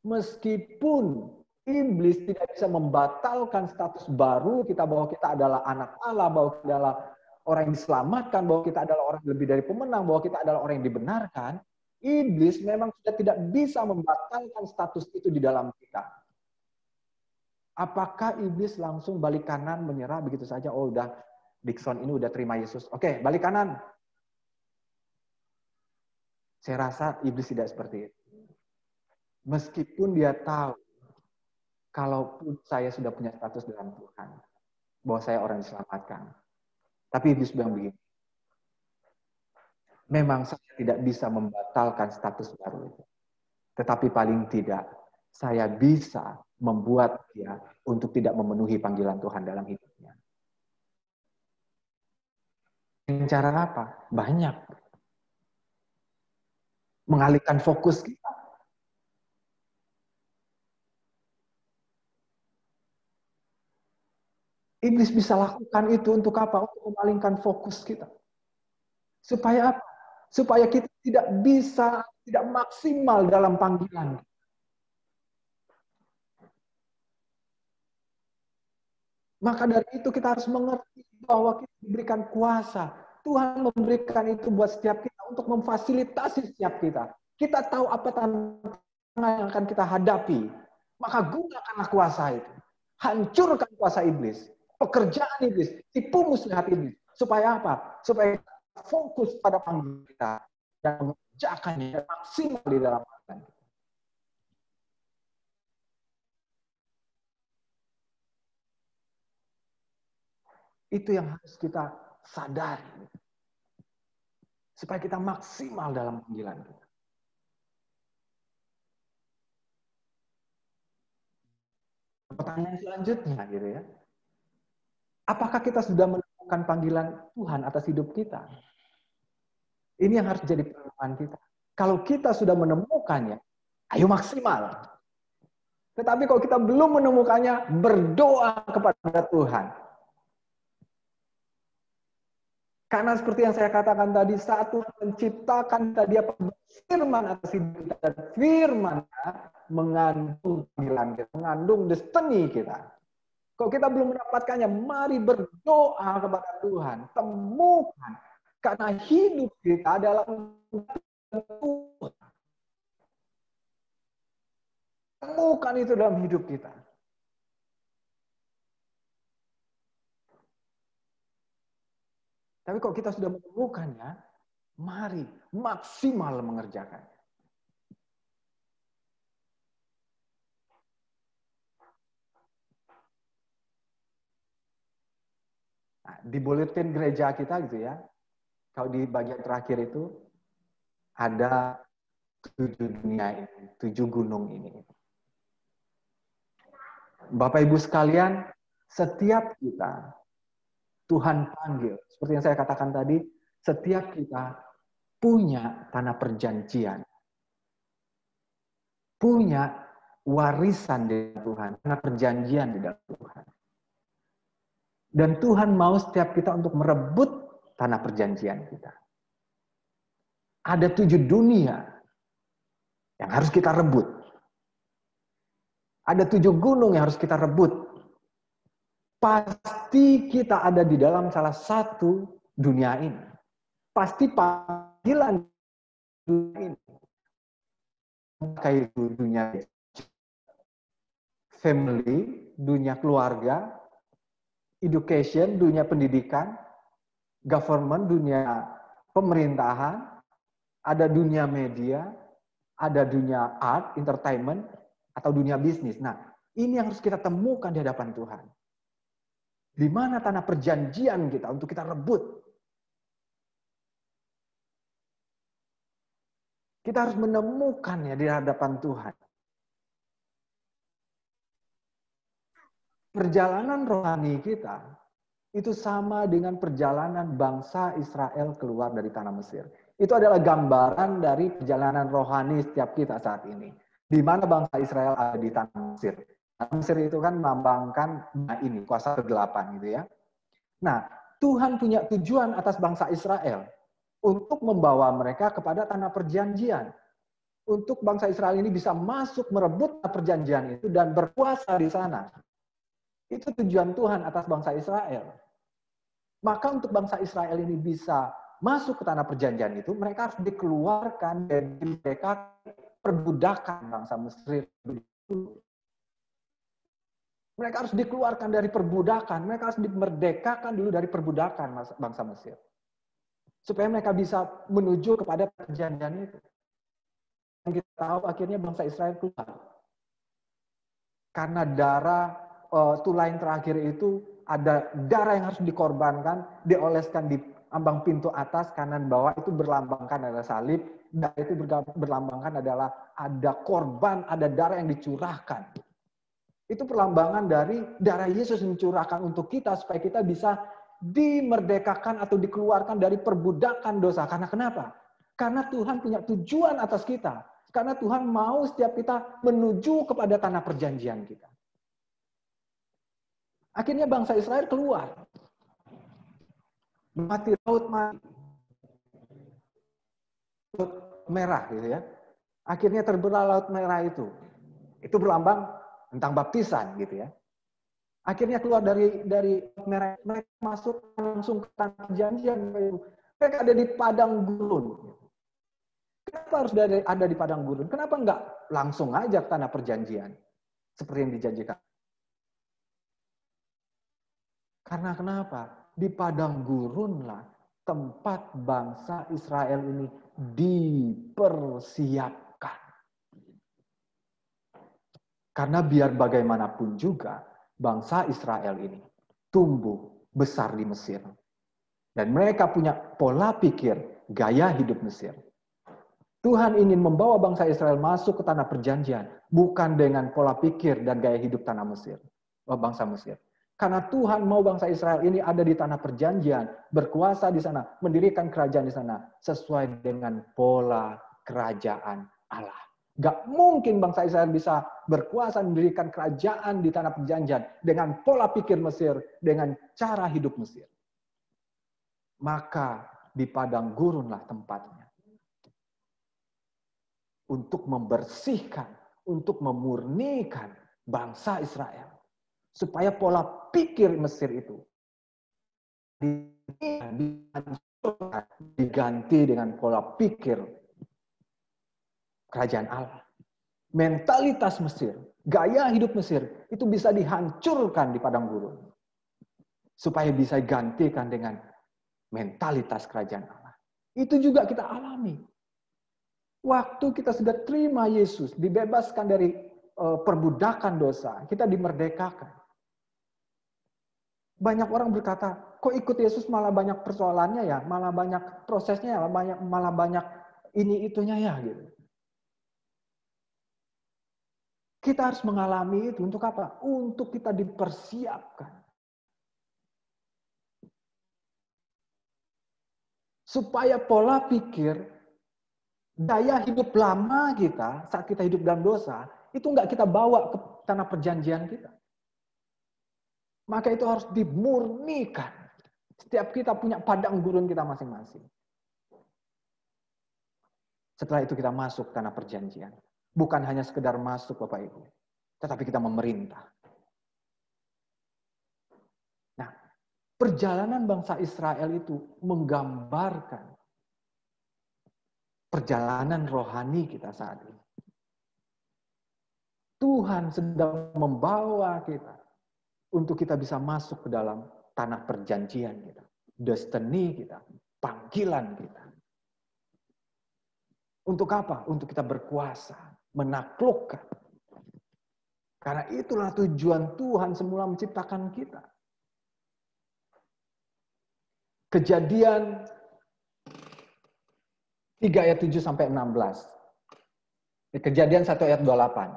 meskipun iblis tidak bisa membatalkan status baru kita bahwa kita adalah anak Allah, bahwa kita adalah orang yang diselamatkan, bahwa kita adalah orang yang lebih dari pemenang, bahwa kita adalah orang yang dibenarkan, iblis memang sudah tidak bisa membatalkan status itu di dalam kita. Apakah iblis langsung balik kanan menyerah begitu saja? Oh udah, Dixon ini udah terima Yesus. Oke, balik kanan. Saya rasa iblis tidak seperti itu. Meskipun dia tahu, kalaupun saya sudah punya status dalam Tuhan, bahwa saya orang diselamatkan. Tapi iblis bilang begini, memang saya tidak bisa membatalkan status baru itu. Tetapi paling tidak, saya bisa membuat dia untuk tidak memenuhi panggilan Tuhan dalam hidupnya. Dengan cara apa? Banyak. Mengalihkan fokus kita. Iblis bisa lakukan itu untuk apa? Untuk memalingkan fokus kita. Supaya apa? Supaya kita tidak bisa, tidak maksimal dalam panggilan. Maka dari itu kita harus mengerti bahwa kita diberikan kuasa. Tuhan memberikan itu buat setiap kita untuk memfasilitasi setiap kita. Kita tahu apa tantangan yang akan kita hadapi. Maka gunakanlah kuasa itu. Hancurkan kuasa iblis. Pekerjaan iblis. Tipu muslihat iblis. Supaya apa? Supaya kita fokus pada panggilan kita. Dan mengerjakannya maksimal di dalam panggilan kita. Itu yang harus kita sadari. Supaya kita maksimal dalam panggilan kita. Pertanyaan selanjutnya gitu ya. Apakah kita sudah menemukan panggilan Tuhan atas hidup kita? Ini yang harus jadi perenungan kita. Kalau kita sudah menemukannya, ayo maksimal. Tetapi kalau kita belum menemukannya, berdoa kepada Tuhan. Karena seperti yang saya katakan tadi, saat Tuhan menciptakan kita, dia berfirman atas hidup kita. Dan firman mengandung panggilan kita, mengandung destiny kita. Kalau kita belum mendapatkannya, mari berdoa kepada Tuhan. Temukan. Karena hidup kita adalah Tuhan. Temukan itu dalam hidup kita. Tapi kalau kita sudah menemukannya, mari maksimal mengerjakannya. Nah, di bulletin gereja kita gitu ya, kalau di bagian terakhir itu ada 7 dunia ini, 7 gunung ini. Bapak Ibu sekalian, setiap kita Tuhan panggil. Seperti yang saya katakan tadi, setiap kita punya tanah perjanjian. Punya warisan di Tuhan, tanah perjanjian di dalam Tuhan. Dan Tuhan mau setiap kita untuk merebut tanah perjanjian kita. Ada 7 dunia yang harus kita rebut. Ada 7 gunung yang harus kita rebut. Pasti kita ada di dalam salah satu dunia ini. Pasti panggilan dunia ini. Kayak itu dunia family, dunia keluarga, education, dunia pendidikan, government, dunia pemerintahan, ada dunia media, ada dunia art, entertainment, atau dunia bisnis. Nah, ini yang harus kita temukan di hadapan Tuhan. Di mana tanah perjanjian kita untuk kita rebut? Kita harus menemukannya di hadapan Tuhan. Perjalanan rohani kita itu sama dengan perjalanan bangsa Israel keluar dari tanah Mesir. Itu adalah gambaran dari perjalanan rohani setiap kita saat ini. Di mana bangsa Israel ada di tanah Mesir. Mesir itu kan melambangkan ini kuasa kegelapan gitu ya. Nah, Tuhan punya tujuan atas bangsa Israel untuk membawa mereka kepada tanah perjanjian. Untuk bangsa Israel ini bisa masuk merebut tanah perjanjian itu dan berkuasa di sana. Itu tujuan Tuhan atas bangsa Israel. Maka untuk bangsa Israel ini bisa masuk ke tanah perjanjian itu, mereka harus dikeluarkan dari mereka perbudakan bangsa Mesir. Mereka harus dikeluarkan dari perbudakan. Mereka harus dimerdekakan dulu dari perbudakan bangsa Mesir. Supaya mereka bisa menuju kepada perjanjian itu. Dan kita tahu akhirnya bangsa Israel keluar. Karena darah tulain terakhir itu ada darah yang harus dikorbankan, dioleskan di ambang pintu atas kanan bawah, itu berlambangkan adalah salib. Darah itu berlambangkan adalah ada korban, ada darah yang dicurahkan. Itu perlambangan dari darah Yesus yang dicurahkan untuk kita supaya kita bisa dimerdekakan atau dikeluarkan dari perbudakan dosa. Karena kenapa? Karena Tuhan punya tujuan atas kita. Karena Tuhan mau setiap kita menuju kepada tanah perjanjian kita. Akhirnya bangsa Israel keluar. Mati laut merah gitu ya. Akhirnya terbelah laut merah itu. Itu berlambang tentang baptisan gitu ya. Akhirnya keluar dari laut merah, mereka masuk langsung ke tanah perjanjian. Mereka ada di padang gurun. Kenapa harus ada di padang gurun? Kenapa enggak langsung aja ke tanah perjanjian? Seperti yang dijanjikan. Karena kenapa? Di padang gurunlah tempat bangsa Israel ini dipersiapkan. Karena biar bagaimanapun juga, bangsa Israel ini tumbuh besar di Mesir. Dan mereka punya pola pikir, gaya hidup Mesir. Tuhan ingin membawa bangsa Israel masuk ke tanah perjanjian, bukan dengan pola pikir dan gaya hidup tanah Mesir, bangsa Mesir. Karena Tuhan mau bangsa Israel ini ada di tanah perjanjian, berkuasa di sana, mendirikan kerajaan di sana, sesuai dengan pola kerajaan Allah. Gak mungkin bangsa Israel bisa berkuasa mendirikan kerajaan di tanah perjanjian dengan pola pikir Mesir, dengan cara hidup Mesir. Maka di padang gurunlah tempatnya. Untuk membersihkan, untuk memurnikan bangsa Israel. Supaya pola pikir Mesir itu diganti dengan pola pikir kerajaan Allah. Mentalitas Mesir, gaya hidup Mesir, itu bisa dihancurkan di padang gurun. Supaya bisa digantikan dengan mentalitas kerajaan Allah. Itu juga kita alami. Waktu kita sudah terima Yesus, dibebaskan dari perbudakan dosa, kita dimerdekakan. Banyak orang berkata, kok ikut Yesus malah banyak persoalannya ya, malah banyak prosesnya ya, malah banyak ini itunya ya gitu. Kita harus mengalami itu untuk apa? Untuk kita dipersiapkan. Supaya pola pikir, daya hidup lama kita, saat kita hidup dalam dosa, itu nggak kita bawa ke tanah perjanjian kita. Maka itu harus dimurnikan. Setiap kita punya padang gurun kita masing-masing. Setelah itu kita masuk tanah perjanjian. Bukan hanya sekedar masuk Bapak Ibu. Tetapi kita memerintah. Nah, perjalanan bangsa Israel itu menggambarkan perjalanan rohani kita saat ini. Tuhan sedang membawa kita untuk kita bisa masuk ke dalam tanah perjanjian kita. Destiny kita, panggilan kita. Untuk apa? Untuk kita berkuasa, menaklukkan. Karena itulah tujuan Tuhan semula menciptakan kita. Kejadian 3 ayat 7 sampai 16. Kejadian 1 ayat 28.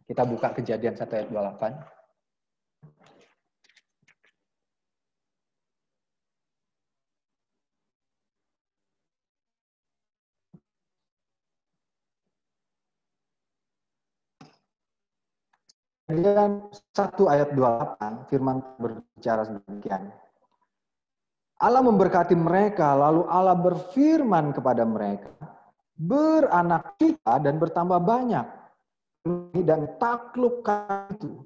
Kita buka Kejadian 1 ayat 28. Kejadian 1 ayat 28, firman berbicara demikian. Allah memberkati mereka, lalu Allah berfirman kepada mereka, beranak cucu dan bertambah banyak, dan taklukkan itu.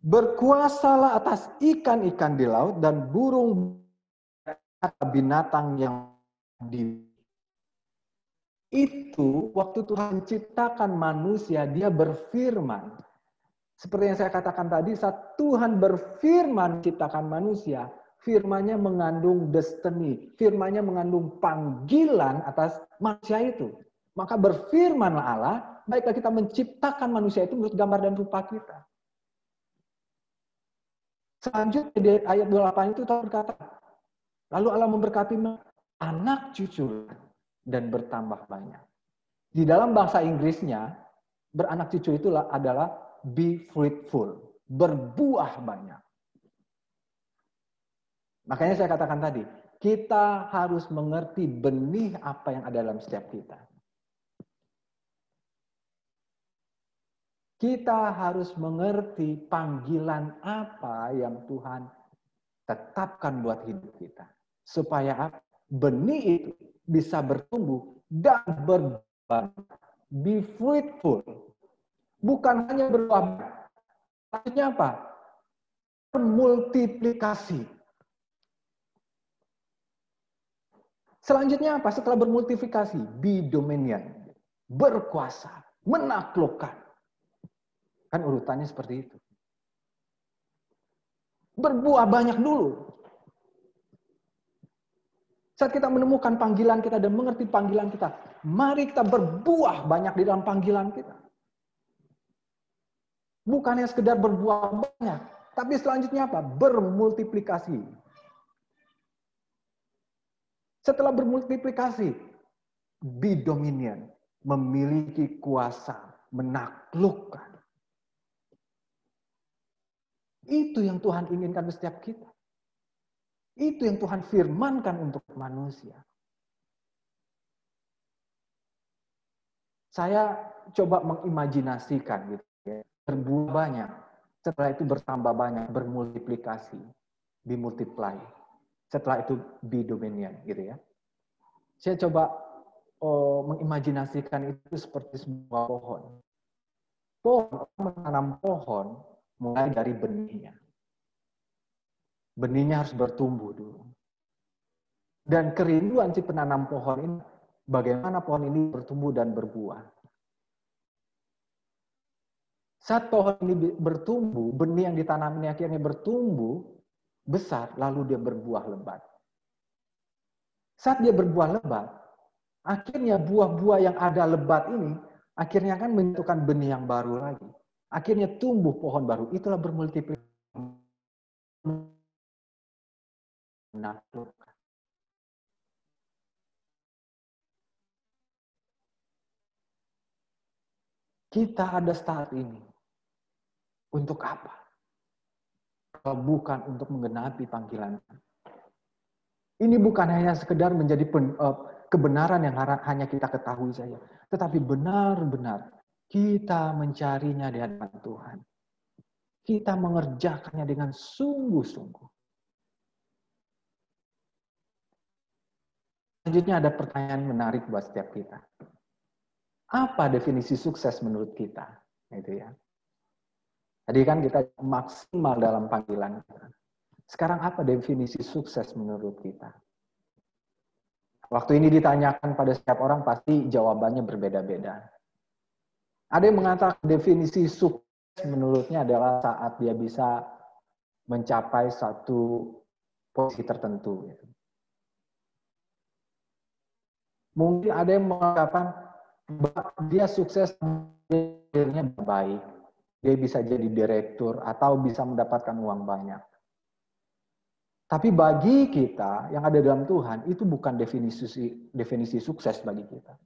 Berkuasalah atas ikan-ikan di laut dan burung binatang yang di itu waktu Tuhan ciptakan manusia, dia berfirman. Seperti yang saya katakan tadi, saat Tuhan berfirman ciptakan manusia, firman-Nya mengandung destiny, firman-Nya mengandung panggilan atas manusia itu. Maka berfirmanlah Allah, baiklah kita menciptakan manusia itu menurut gambar dan rupa kita. Selanjutnya di ayat 28 itu Tuhan berkata, lalu Allah memberkati anak cucu dan bertambah banyak. Di dalam bahasa Inggrisnya, beranak cucu itu adalah be fruitful, berbuah banyak. Makanya saya katakan tadi, kita harus mengerti benih apa yang ada dalam setiap kita. Kita harus mengerti panggilan apa yang Tuhan tetapkan buat hidup kita. Supaya benih itu bisa bertumbuh dan berbuah. Be fruitful. Bukan hanya berbuah. Maksudnya apa? Bermultiplikasi. Selanjutnya apa? Setelah bermultiplikasi, be dominion. Berkuasa. Menaklukkan. Kan urutannya seperti itu. Berbuah banyak dulu. Saat kita menemukan panggilan kita dan mengerti panggilan kita, mari kita berbuah banyak di dalam panggilan kita. Bukannya sekedar berbuah banyak, tapi selanjutnya apa? Bermultiplikasi. Setelah bermultiplikasi, be dominion, memiliki kuasa, menaklukkan. Itu yang Tuhan inginkan setiap kita. Itu yang Tuhan firmankan untuk manusia. Saya coba mengimajinasikan gitu ya. Berbuah banyak, setelah itu bertambah banyak, bermultiplikasi, dimultiply. Setelah itu be dominion gitu ya. Saya coba mengimajinasikan itu seperti sebuah pohon. Pohon, menanam pohon mulai dari benihnya. Benihnya harus bertumbuh dulu. Dan kerinduan si penanam pohon ini, bagaimana pohon ini bertumbuh dan berbuah. Saat pohon ini bertumbuh, benih yang ditanam ini akhirnya bertumbuh besar, lalu dia berbuah lebat. Saat dia berbuah lebat, akhirnya buah-buah yang ada lebat ini, akhirnya kan menentukan benih yang baru lagi. Akhirnya tumbuh pohon baru, itulah bermultiplikasi. Menaklukkan. Kita ada saat ini. Untuk apa? Kalau bukan untuk menggenapi panggilan. Ini bukan hanya sekedar menjadi kebenaran yang hanya kita ketahui saja. Tetapi benar-benar kita mencarinya di hadapan Tuhan. Kita mengerjakannya dengan sungguh-sungguh. Selanjutnya ada pertanyaan menarik buat setiap kita. Apa definisi sukses menurut kita? Itu ya. Tadi kan kita maksimal dalam panggilan kita. Sekarang apa definisi sukses menurut kita? Waktu ini ditanyakan pada setiap orang pasti jawabannya berbeda-beda. Ada yang mengatakan definisi sukses menurutnya adalah saat dia bisa mencapai satu posisi tertentu. Mungkin ada yang mengatakan dia sukses, akhirnya baik, dia bisa jadi direktur atau bisa mendapatkan uang banyak. Tapi bagi kita yang ada dalam Tuhan, itu bukan definisi sukses bagi kita.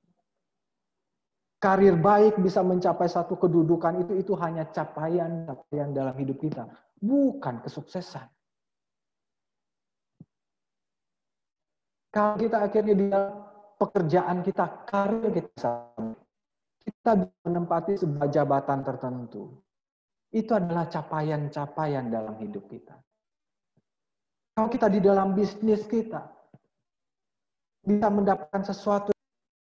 Karir baik bisa mencapai satu kedudukan itu hanya capaian dalam hidup kita, bukan kesuksesan. Kalau kita akhirnya di pekerjaan kita, karir kita menempati sebuah jabatan tertentu. Itu adalah capaian-capaian dalam hidup kita. Kalau kita di dalam bisnis kita bisa mendapatkan sesuatu,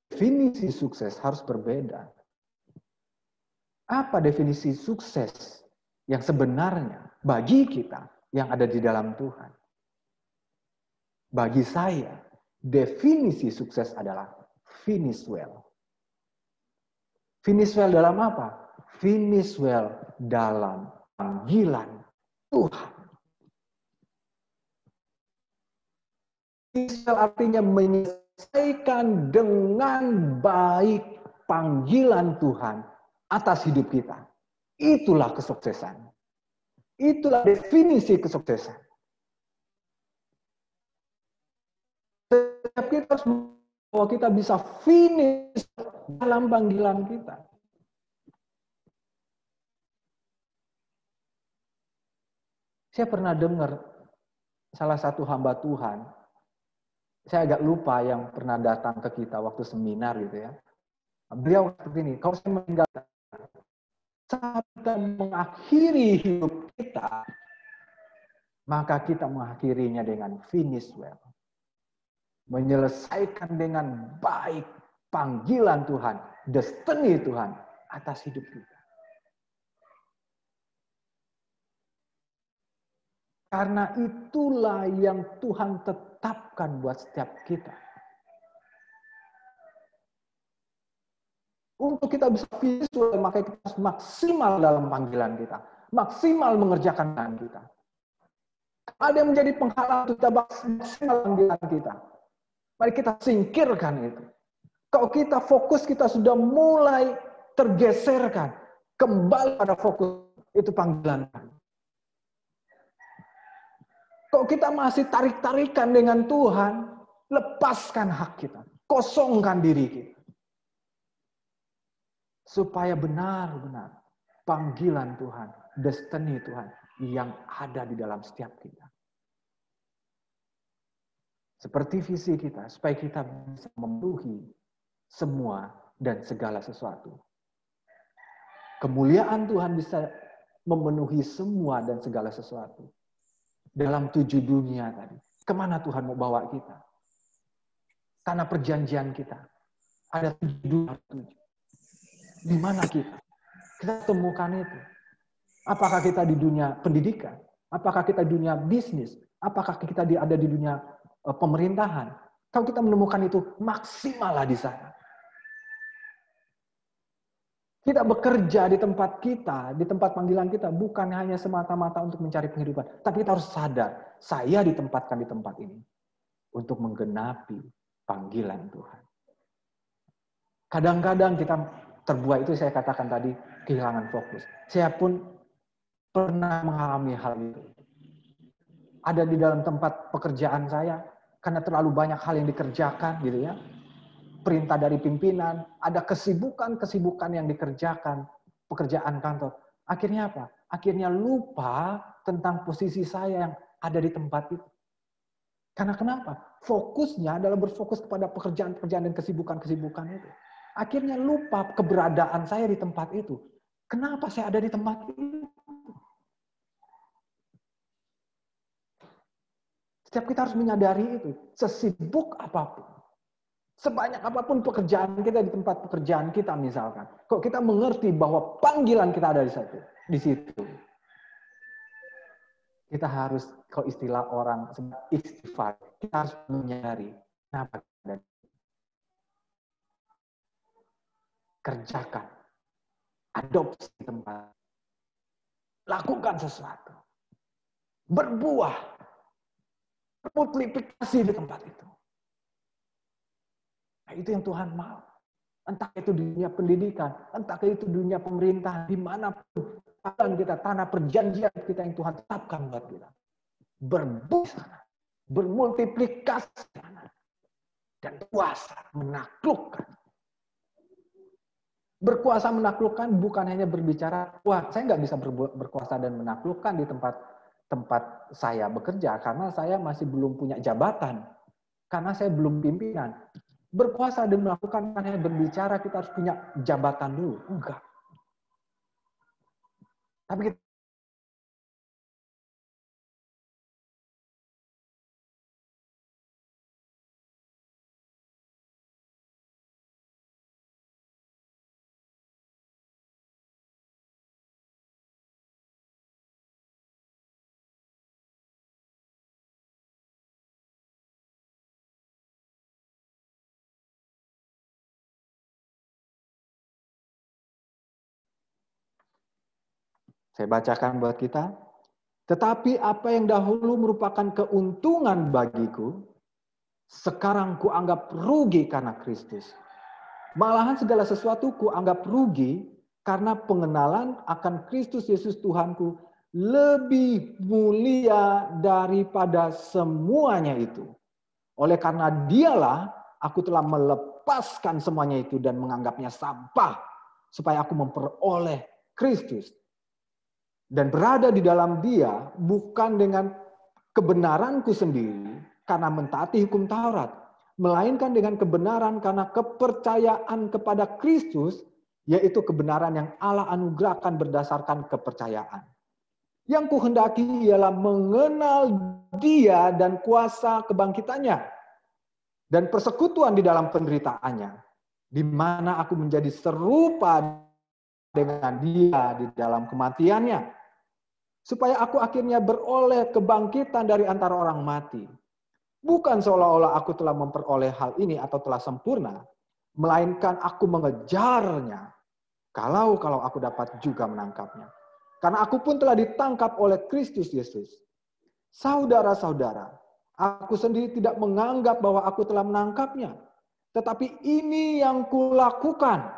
definisi sukses harus berbeda. Apa definisi sukses yang sebenarnya bagi kita yang ada di dalam Tuhan? Bagi saya, definisi sukses adalah finish well. Finish well dalam apa? Finish well dalam panggilan Tuhan. Finish well artinya menyelesaikan dengan baik panggilan Tuhan atas hidup kita. Itulah kesuksesan. Itulah definisi kesuksesan. Setiap kita harus bahwa kita bisa finish dalam panggilan kita. Saya pernah dengar salah satu hamba Tuhan, saya agak lupa yang pernah datang ke kita waktu seminar gitu ya. Beliau seperti ini, kalau saya meninggal, saat kita mengakhiri hidup kita, maka kita mengakhirinya dengan finish well. Menyelesaikan dengan baik panggilan Tuhan, destiny Tuhan atas hidup kita. Karena itulah yang Tuhan tetapkan buat setiap kita. Untuk kita bisa visual, maka kita harus maksimal dalam panggilan kita. Maksimal mengerjakan pekerjaan kita. Ada yang menjadi penghalang kita maksimal panggilan kita. Mari kita singkirkan itu. Kalau kita fokus kita sudah mulai tergeserkan. Kembali pada fokus itu panggilan. Kalau kita masih tarik-tarikan dengan Tuhan, lepaskan hak kita. Kosongkan diri kita. Supaya benar-benar panggilan Tuhan, destiny Tuhan yang ada di dalam setiap kita. Seperti visi kita, supaya kita bisa memenuhi semua dan segala sesuatu. Kemuliaan Tuhan bisa memenuhi semua dan segala sesuatu. Dalam 7 dunia tadi. Kemana Tuhan mau bawa kita? Tanah perjanjian kita. Ada 7 dunia. Di mana kita? Kita temukan itu. Apakah kita di dunia pendidikan? Apakah kita di dunia bisnis? Apakah kita ada di dunia pemerintahan? Kalau kita menemukan itu, maksimallah di sana. Kita bekerja di tempat kita, di tempat panggilan kita, bukan hanya semata-mata untuk mencari penghidupan. Tapi kita harus sadar, saya ditempatkan di tempat ini untuk menggenapi panggilan Tuhan. Kadang-kadang kita terbuai, itu saya katakan tadi, kehilangan fokus. Saya pun pernah mengalami hal itu. Ada di dalam tempat pekerjaan saya, karena terlalu banyak hal yang dikerjakan, gitu ya. Perintah dari pimpinan, ada kesibukan-kesibukan yang dikerjakan, pekerjaan kantor. Akhirnya apa? Akhirnya lupa tentang posisi saya yang ada di tempat itu. Karena kenapa? Fokusnya adalah berfokus kepada pekerjaan-pekerjaan dan kesibukan-kesibukan itu. Akhirnya lupa keberadaan saya di tempat itu. Kenapa saya ada di tempat itu? Setiap kita harus menyadari itu. Sesibuk apapun. Sebanyak apapun pekerjaan kita di tempat pekerjaan kita misalkan. Kok kita mengerti bahwa panggilan kita ada di situ. Kita harus, kalau istilah orang istighfar, kita harus menyadari kenapa kita ada. Kerjakan. Adopsi tempat. Lakukan sesuatu. Berbuah. Multiplikasi di tempat itu. Nah, itu yang Tuhan mau. Entah itu dunia pendidikan, entah itu dunia pemerintahan, dimanapun tanah perjanjian kita yang Tuhan tetapkan buat kita. Berbuah sana, bermultiplikasi sana, dan kuasa menaklukkan. Berkuasa menaklukkan bukan hanya berbicara, wah saya nggak bisa berkuasa dan menaklukkan di tempat saya bekerja karena saya masih belum punya jabatan, karena saya belum pimpinan. Berkuasa dan melakukan hanya berbicara kita harus punya jabatan dulu. Enggak. Tapi kita saya bacakan buat kita. Tetapi apa yang dahulu merupakan keuntungan bagiku, sekarang kuanggap rugi karena Kristus. Malahan segala sesuatu kuanggap rugi karena pengenalan akan Kristus Yesus Tuhanku lebih mulia daripada semuanya itu. Oleh karena dialah aku telah melepaskan semuanya itu dan menganggapnya sampah supaya aku memperoleh Kristus. Dan berada di dalam dia bukan dengan kebenaranku sendiri karena mentaati hukum Taurat, melainkan dengan kebenaran karena kepercayaan kepada Kristus, yaitu kebenaran yang Allah anugerahkan berdasarkan kepercayaan. Yang kuhendaki ialah mengenal dia dan kuasa kebangkitannya dan persekutuan di dalam penderitaannya, di mana aku menjadi serupa dengan dia di dalam kematiannya, supaya aku akhirnya beroleh kebangkitan dari antara orang mati. Bukan seolah-olah aku telah memperoleh hal ini atau telah sempurna, melainkan aku mengejarnya, kalau aku dapat juga menangkapnya. Karena aku pun telah ditangkap oleh Kristus Yesus. Saudara-saudara, aku sendiri tidak menganggap bahwa aku telah menangkapnya. Tetapi ini yang kulakukan.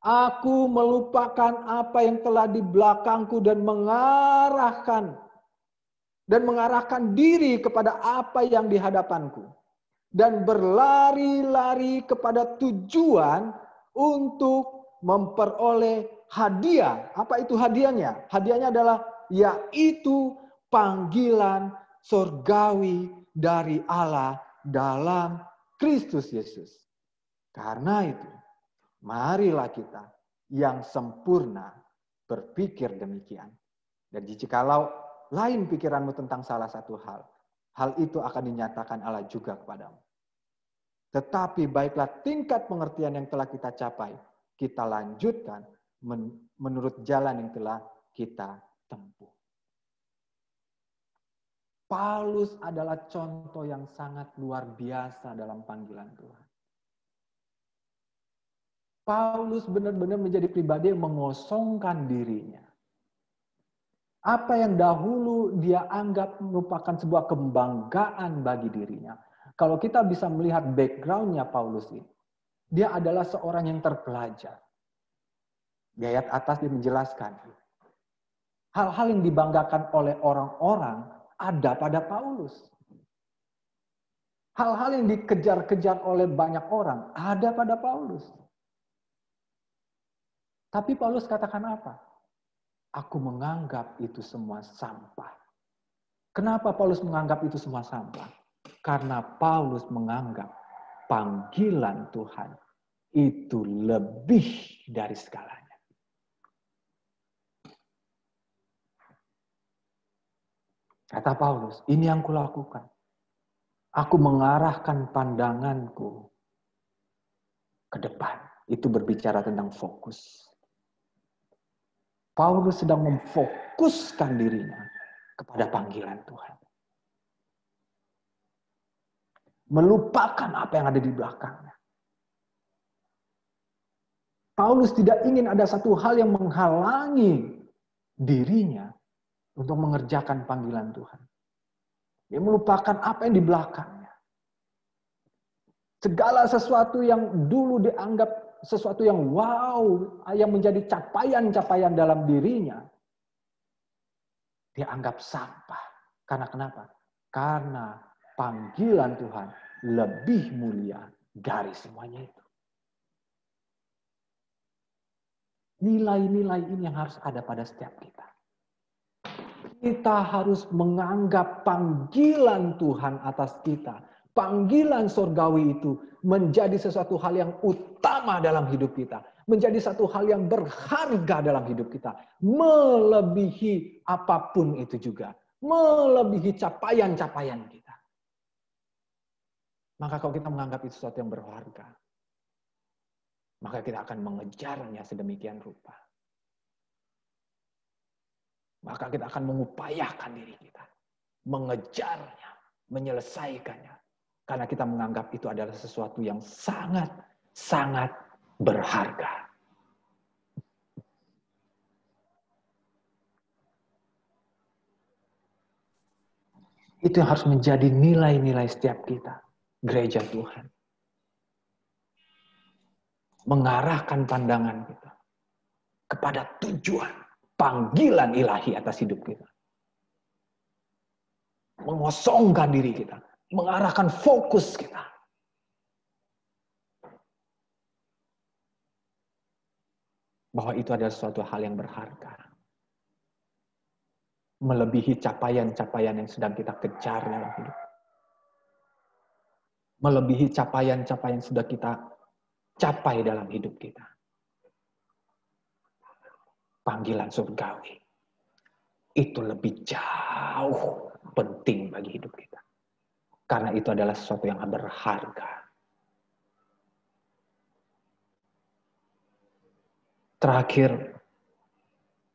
Aku melupakan apa yang telah di belakangku dan mengarahkan diri kepada apa yang di hadapanku. Dan berlari-lari kepada tujuan untuk memperoleh hadiah. Apa itu hadiahnya? Hadiahnya adalah yaitu panggilan surgawi dari Allah dalam Kristus Yesus. Karena itu, marilah kita yang sempurna berpikir demikian. Dan jikalau lain pikiranmu tentang salah satu hal itu akan dinyatakan Allah juga kepadamu. Tetapi baiklah tingkat pengertian yang telah kita capai, kita lanjutkan menurut jalan yang telah kita tempuh. Paulus adalah contoh yang sangat luar biasa dalam panggilan Tuhan. Paulus benar-benar menjadi pribadi yang mengosongkan dirinya. Apa yang dahulu dia anggap merupakan sebuah kebanggaan bagi dirinya. Kalau kita bisa melihat background-nya Paulus ini, dia adalah seorang yang terpelajar. Di ayat atas dia menjelaskan, hal-hal yang dibanggakan oleh orang-orang ada pada Paulus. Hal-hal yang dikejar-kejar oleh banyak orang ada pada Paulus. Tapi Paulus katakan apa? Aku menganggap itu semua sampah. Kenapa Paulus menganggap itu semua sampah? Karena Paulus menganggap panggilan Tuhan itu lebih dari segalanya. Kata Paulus, ini yang kulakukan. Aku mengarahkan pandanganku ke depan. Itu berbicara tentang fokus. Paulus sedang memfokuskan dirinya kepada panggilan Tuhan. Melupakan apa yang ada di belakangnya. Paulus tidak ingin ada satu hal yang menghalangi dirinya untuk mengerjakan panggilan Tuhan. Dia melupakan apa yang di belakangnya. Segala sesuatu yang dulu dianggap sesuatu yang wow, yang menjadi capaian-capaian dalam dirinya, dia anggap sampah. Karena kenapa? Karena panggilan Tuhan lebih mulia dari semuanya itu. Nilai-nilai ini yang harus ada pada setiap kita. Kita harus menganggap panggilan Tuhan atas kita, panggilan surgawi itu menjadi sesuatu hal yang utama dalam hidup kita, menjadi satu hal yang berharga dalam hidup kita, melebihi apapun itu juga, melebihi capaian-capaian kita. Maka kalau kita menganggap itu sesuatu yang berharga, maka kita akan mengejarnya sedemikian rupa. Maka kita akan mengupayakan diri kita, mengejarnya, menyelesaikannya. Karena kita menganggap itu adalah sesuatu yang sangat berharga. Itu harus menjadi nilai-nilai setiap kita, gereja Tuhan. Mengarahkan pandangan kita kepada tujuan. panggilan ilahi atas hidup kita. Mengosongkan diri kita, mengarahkan fokus kita. Bahwa itu adalah suatu hal yang berharga. Melebihi capaian-capaian yang sedang kita kejar dalam hidup. Melebihi capaian-capaian yang sudah kita capai dalam hidup kita. Panggilan surgawi. Itu lebih jauh penting bagi hidup kita. Karena itu adalah sesuatu yang berharga. Terakhir,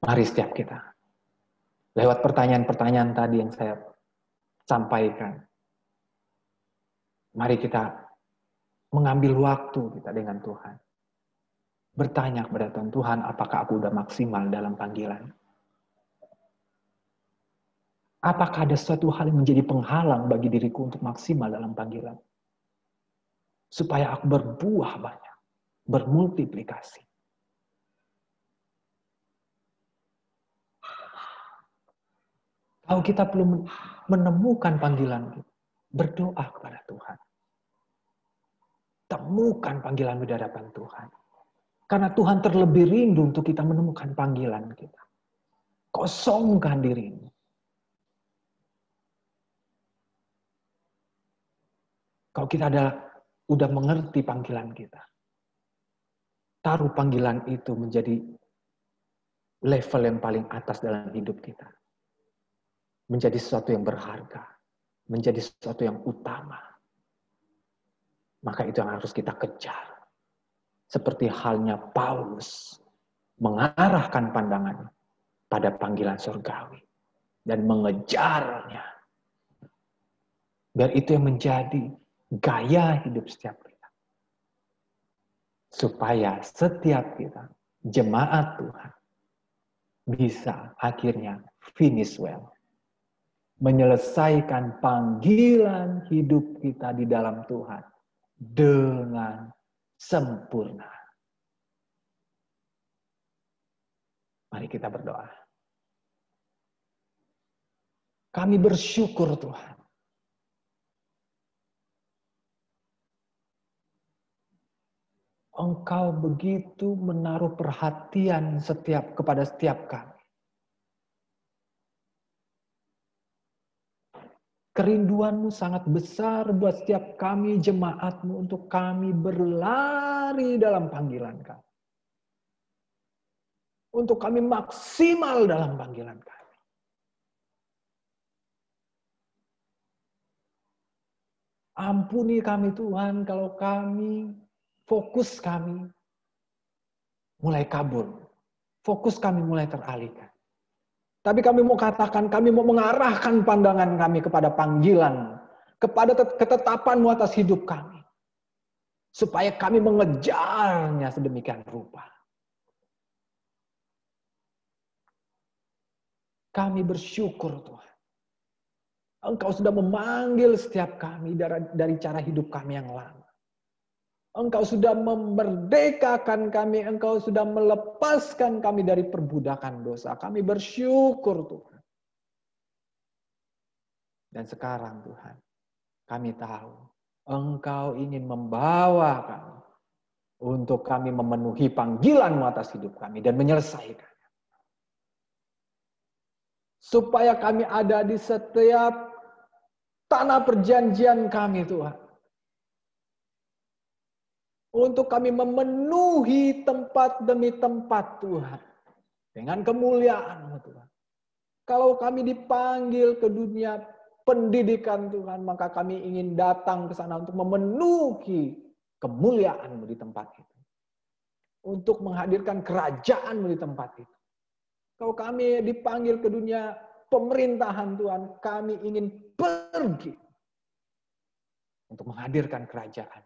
mari setiap kita, lewat pertanyaan-pertanyaan tadi yang saya sampaikan, mari kita mengambil waktu kita dengan Tuhan. Bertanya kepada Tuhan, Tuhan, apakah aku udah maksimal dalam panggilan? Apakah ada suatu hal yang menjadi penghalang bagi diriku untuk maksimal dalam panggilan? Supaya aku berbuah banyak, bermultiplikasi. Kalau kita belum menemukan panggilan kita, berdoa kepada Tuhan. Temukan panggilan di hadapan Tuhan. Karena Tuhan terlebih rindu untuk kita menemukan panggilan kita. Kosongkan dirimu. Kalau kita udah mengerti panggilan kita, taruh panggilan itu menjadi level yang paling atas dalam hidup kita. Menjadi sesuatu yang berharga. Menjadi sesuatu yang utama. Maka itu yang harus kita kejar. Seperti halnya Paulus mengarahkan pandangannya pada panggilan surgawi. Dan mengejarnya. Biar itu yang menjadi gaya hidup setiap kita. Supaya setiap kita, jemaat Tuhan, bisa akhirnya finish well. Menyelesaikan panggilan hidup kita di dalam Tuhan dengan sempurna. Mari kita berdoa. Kami bersyukur Tuhan. Engkau begitu menaruh perhatian kepada setiap kami. Kerinduanmu sangat besar buat setiap kami jemaatmu untuk kami berlari dalam panggilan kami. Untuk kami maksimal dalam panggilan kami. Ampuni kami Tuhan kalau fokus kami mulai kabur. Fokus kami mulai teralihkan. Tapi kami mau katakan, kami mau mengarahkan pandangan kami kepada panggilan, kepada ketetapan-Mu atas hidup kami. Supaya kami mengejarnya sedemikian rupa. Kami bersyukur Tuhan. Engkau sudah memanggil setiap kami dari cara hidup kami yang lama. Engkau sudah memerdekakan kami, Engkau sudah melepaskan kami dari perbudakan dosa. Kami bersyukur Tuhan. Dan sekarang Tuhan, kami tahu Engkau ingin membawa kami untuk kami memenuhi panggilan-Mu atas hidup kami dan menyelesaikan. Supaya kami ada di setiap tanah perjanjian kami Tuhan. Untuk kami memenuhi tempat demi tempat Tuhan. Dengan kemuliaan-Mu Tuhan. Kalau kami dipanggil ke dunia pendidikan Tuhan, maka kami ingin datang ke sana untuk memenuhi kemuliaan-Mu di tempat itu. Untuk menghadirkan kerajaan-Mu di tempat itu. Kalau kami dipanggil ke dunia pemerintahan Tuhan, kami ingin pergi untuk menghadirkan kerajaan.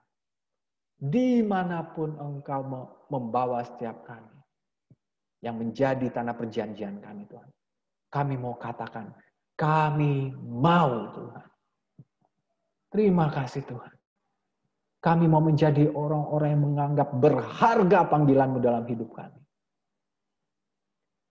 Dimanapun Engkau membawa setiap kami yang menjadi tanah perjanjian kami Tuhan. Kami mau katakan, kami mau Tuhan. Terima kasih Tuhan. Kami mau menjadi orang-orang yang menganggap berharga panggilan-Mu dalam hidup kami.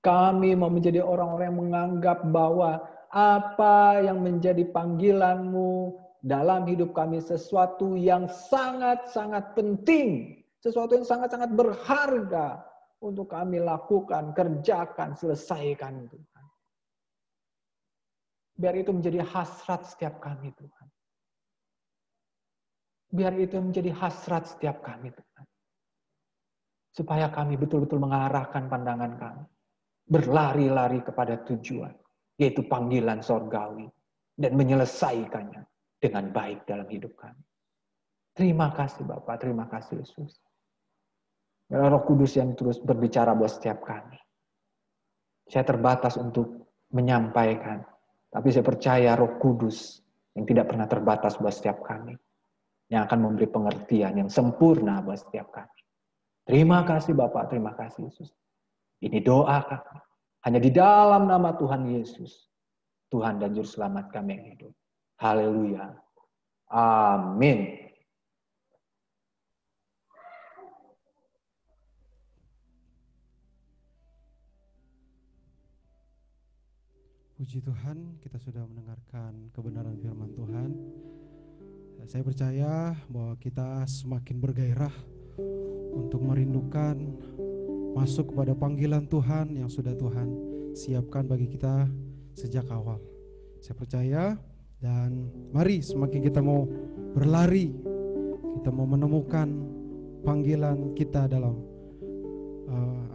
Kami mau menjadi orang-orang yang menganggap bahwa apa yang menjadi panggilan-Mu dalam hidup kami sesuatu yang sangat-sangat penting, sesuatu yang sangat-sangat berharga untuk kami lakukan, kerjakan, selesaikan, Tuhan. Biar itu menjadi hasrat setiap kami, Tuhan. Biar itu menjadi hasrat setiap kami, Tuhan. Supaya kami betul-betul mengarahkan pandangan kami. Berlari-lari kepada tujuan, yaitu panggilan sorgawi. Dan menyelesaikannya dengan baik dalam hidup kami. Terima kasih Bapak, terima kasih Yesus. Biarlah Roh Kudus yang terus berbicara buat setiap kami. Saya terbatas untuk menyampaikan. Tapi saya percaya Roh Kudus yang tidak pernah terbatas buat setiap kami. Yang akan memberi pengertian yang sempurna buat setiap kami. Terima kasih Bapak, terima kasih Yesus. Ini doa kami. Hanya di dalam nama Tuhan Yesus. Tuhan dan Juru Selamat kami yang hidup. Haleluya. Amin. Puji Tuhan, kita sudah mendengarkan kebenaran firman Tuhan. Saya percaya bahwa kita semakin bergairah untuk merindukan masuk kepada panggilan Tuhan yang sudah Tuhan siapkan bagi kita sejak awal. Saya percaya dan mari semakin kita mau berlari, kita mau menemukan panggilan kita dalam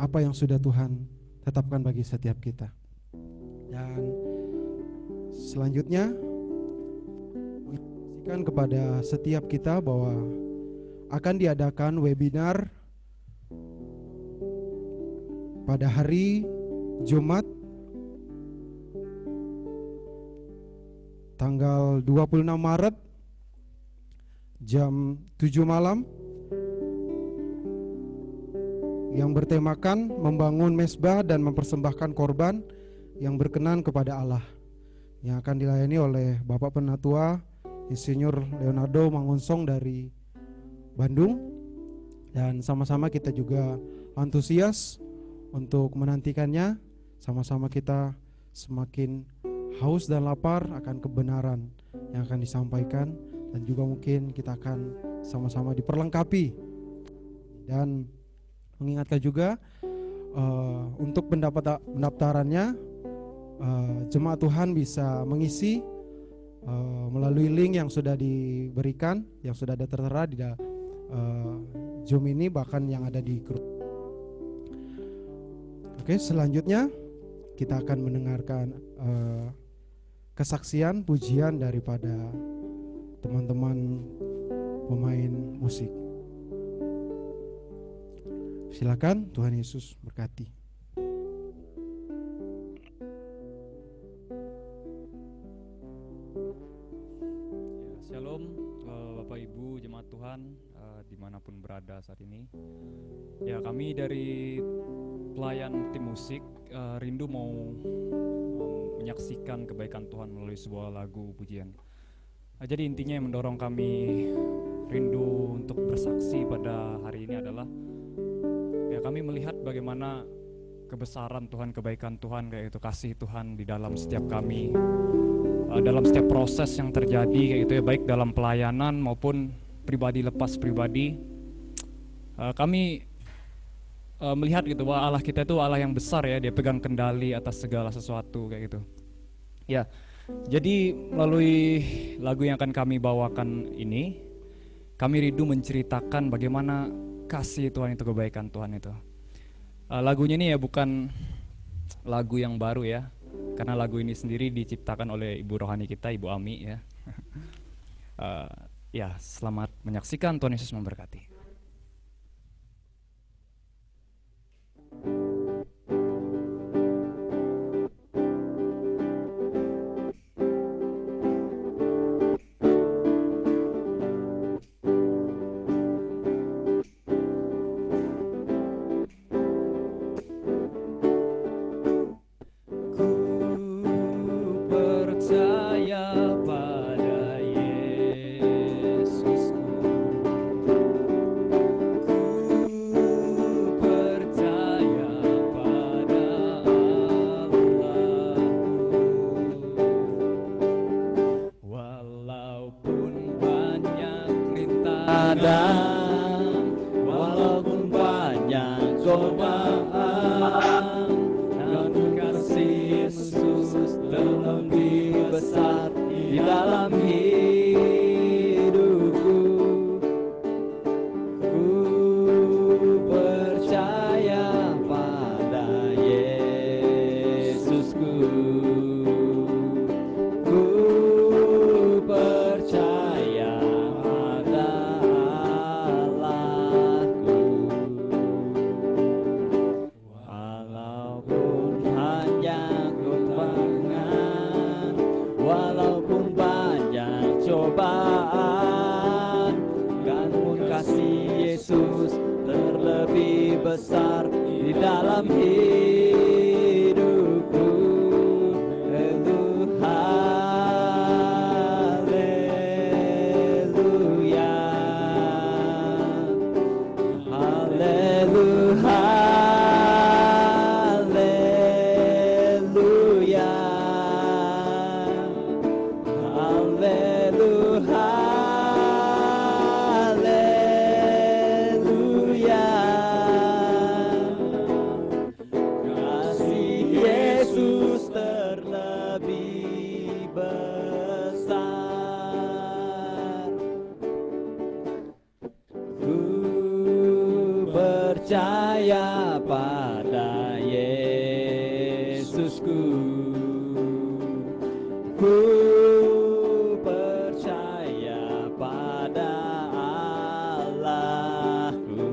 apa yang sudah Tuhan tetapkan bagi setiap kita. Dan selanjutnya menginformasikan kepada setiap kita bahwa akan diadakan webinar pada hari Jumat tanggal 26 Maret jam 7 malam yang bertemakan membangun mezbah dan mempersembahkan korban yang berkenan kepada Allah, yang akan dilayani oleh Bapak Penatua Insinyur Leonardo Mangunsong dari Bandung. Dan sama-sama kita juga antusias untuk menantikannya. Sama-sama kita semakin haus dan lapar akan kebenaran yang akan disampaikan. Dan juga mungkin kita akan sama-sama diperlengkapi. Dan mengingatkan juga untuk pendaftarannya, jemaat Tuhan bisa mengisi melalui link yang sudah diberikan, yang sudah ada tertera di Zoom ini, bahkan yang ada di grup. Oke, selanjutnya kita akan mendengarkan kesaksian pujian daripada teman-teman pemain musik. Silakan, Tuhan Yesus berkati. Shalom Bapak Ibu jemaat Tuhan dimanapun berada saat ini. Ya, kami dari pelayan tim musik rindu mau menyaksikan kebaikan Tuhan melalui sebuah lagu pujian. Jadi intinya yang mendorong kami rindu untuk bersaksi pada hari ini adalah ya, kami melihat bagaimana kebesaran Tuhan, kebaikan Tuhan, kayak itu kasih Tuhan di dalam setiap kami, dalam setiap proses yang terjadi kayak gitu ya, baik dalam pelayanan maupun pribadi lepas pribadi. Kami melihat gitu bahwa Allah kita itu Allah yang besar ya, Dia pegang kendali atas segala sesuatu kayak gitu. Ya, jadi melalui lagu yang akan kami bawakan ini, kami rindu menceritakan bagaimana kasih Tuhan itu, kebaikan Tuhan itu. Lagunya ini ya bukan lagu yang baru ya, karena lagu ini sendiri diciptakan oleh ibu rohani kita, Ibu Ami ya. Ya, selamat menyaksikan. Tuhan Yesus memberkati. Percaya pada Yesusku, dalam hidupku. Haleluya, haleluya, haleluya, haleluya, haleluya. Kasih Yesus terlebih besar. Ku percaya pada Yesusku. Ku percaya pada Allahku.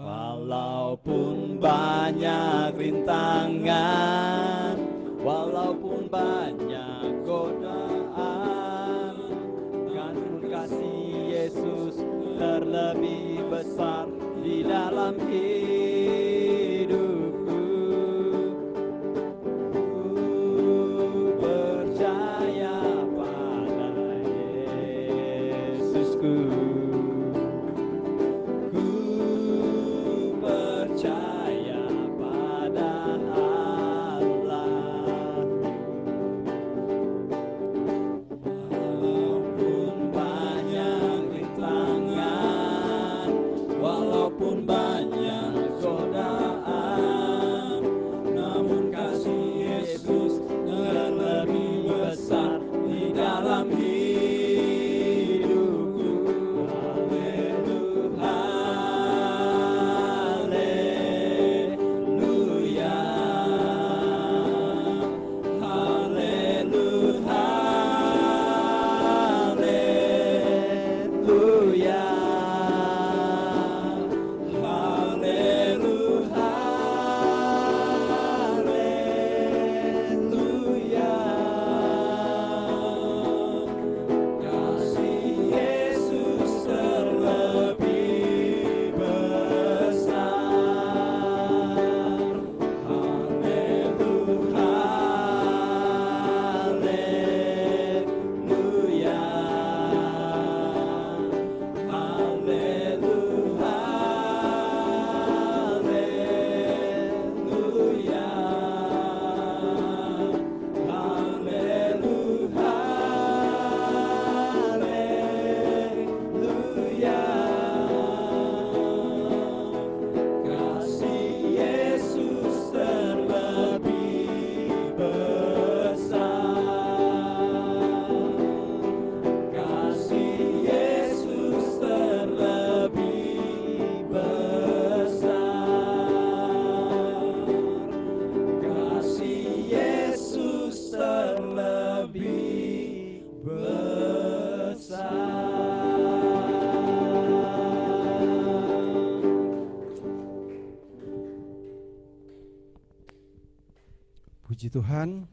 Walaupun banyak rintangan, walaupun banyak godaan, kandung kasih Yesus terlebih besar di dalam hidupku. Ku percaya pada Yesusku. Ku percaya pada Allah. Walaupun banyak rintangan, walaupun banyak godaan, namun kasih Yesus terlebih besar di dalam hidupku. Haleluya, haleluya, haleluya, haleluya, haleluya, haleluya. Kasih Yesus terlebih besar. Haleluya, haleluya, haleluya, haleluya, haleluya. Kasih Yesus terlebih besar. Kasih Yesus terlebih besar. Kasih Yesus terlebih besar. Puji Tuhan,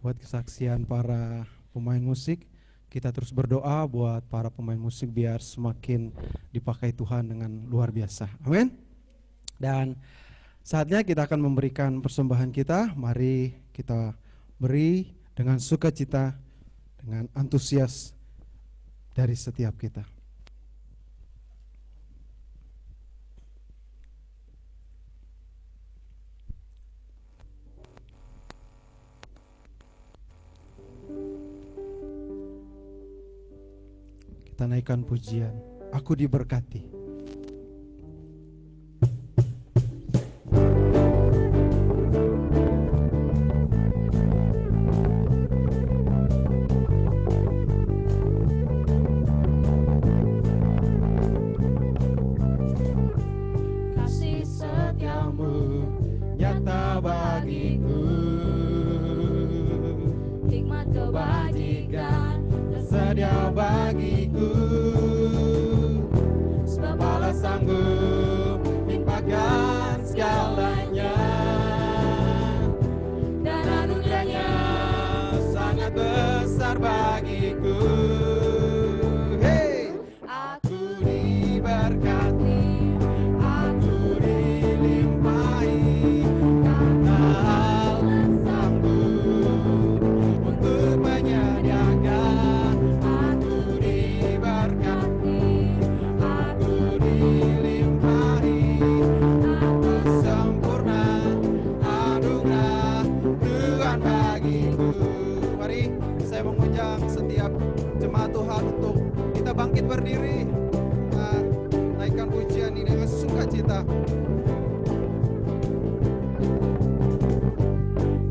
buat kesaksian para pemain musik, kita terus berdoa buat para pemain musik biar semakin dipakai Tuhan dengan luar biasa. Amin. Dan saatnya kita akan memberikan persembahan kita. Mari kita beri dengan sukacita, dengan antusias dari setiap kita. Kita naikkan pujian, aku diberkati. Kasih setiamu Nyata bagiku, hikmat kebajikan tersedia bagiku, sebab Allah sanggup limpahkan segalanya, dan anugerahnya sangat besar bagiku. Hey, aku diberkati,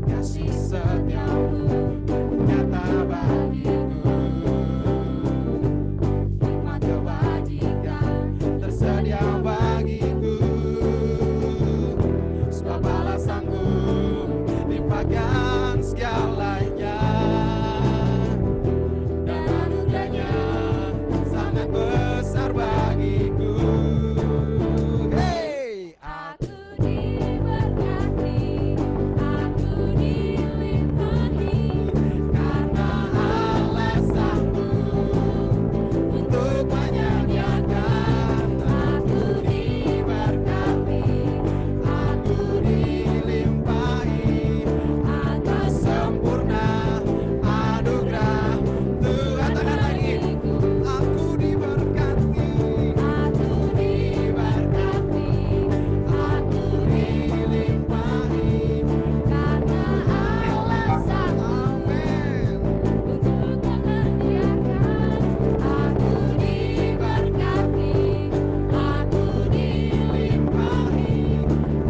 Kasih setiamu nyata bagiku, nikmat kebajikan tersedia bagiku. Sebab balasanku limpahkan segalanya, dan anugerahnya sangat besar bagiku. Hey! Aku diberkati, aku dilimpahi, Karena Allah sanggup untuk menyediakan. Aku diberkati, aku dilimpahi atas sempurna anugerah Tuhan. Tangan lagi. Aku diberkati, aku diberkati, aku dilimpahi. karena Allah sanggup Amin. untuk menyediakan. Aku diberkati, aku dilimpahi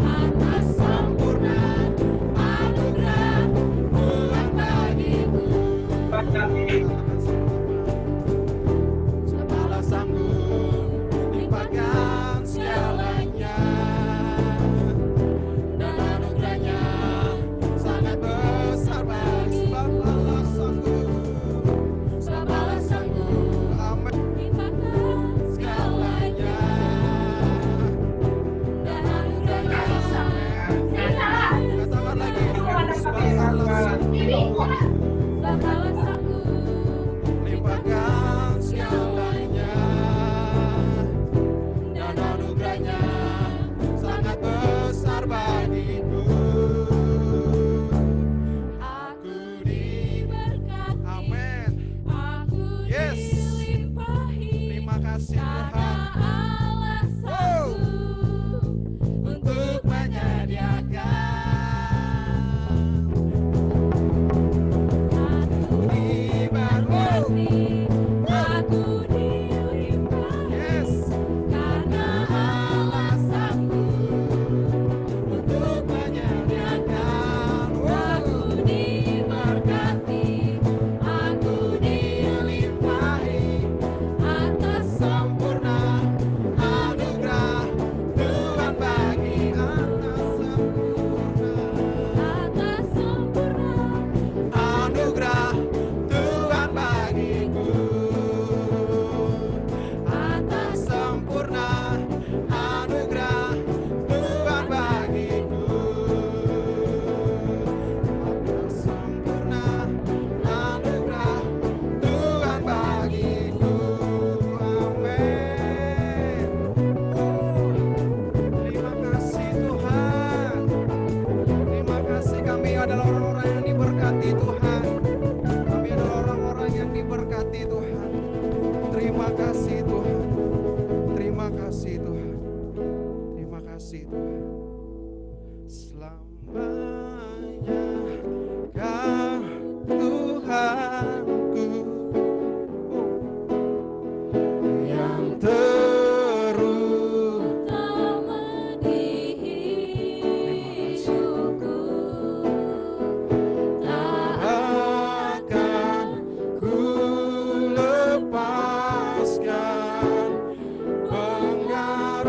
atas sempurna anugerah Tuhan bagiku. Sebab Allah sanggup limpahkan segalanya, dan anugerahnya sangat besar bagi. Sebab Allah sanggup, Sebab Allah sanggup amin, limpahkan segalanya, dan anugerahnya katakan lagi. Sebab Allah sanggup sebab Allah sanggup limpahkan segalanya, dan anugerahnya sangat besar bagiku. aku diberkati, Amin. aku Yes. dilimpahi Terima kasih karena Tuhan Allah sanggup untuk menyediakan. aku diberkati, aku dilimpahi Yes. karena Allah sanggup Untuk menyediakan. aku diberkati, aku Dilimpahi atas sempurna anugerah Tuhan bagi. Atas sempurna sempurna anugerah Tuhan bagiku. Atas sempurna anugerah Tuhan bagiku. Atas sempurna anugerah Tuhan bagiku. Amin. Terima kasih Tuhan. Terima kasih, kami adalah orang-orang yang diberkati Tuhan. Kami adalah orang-orang yang diberkati Tuhan. Terima kasih Tuhan. Terima kasih Tuhan. Terima kasih Tuhan. Selamanya Kau Tuhanku yang utama di hidupku, tak akan ku lepaskan pengharapan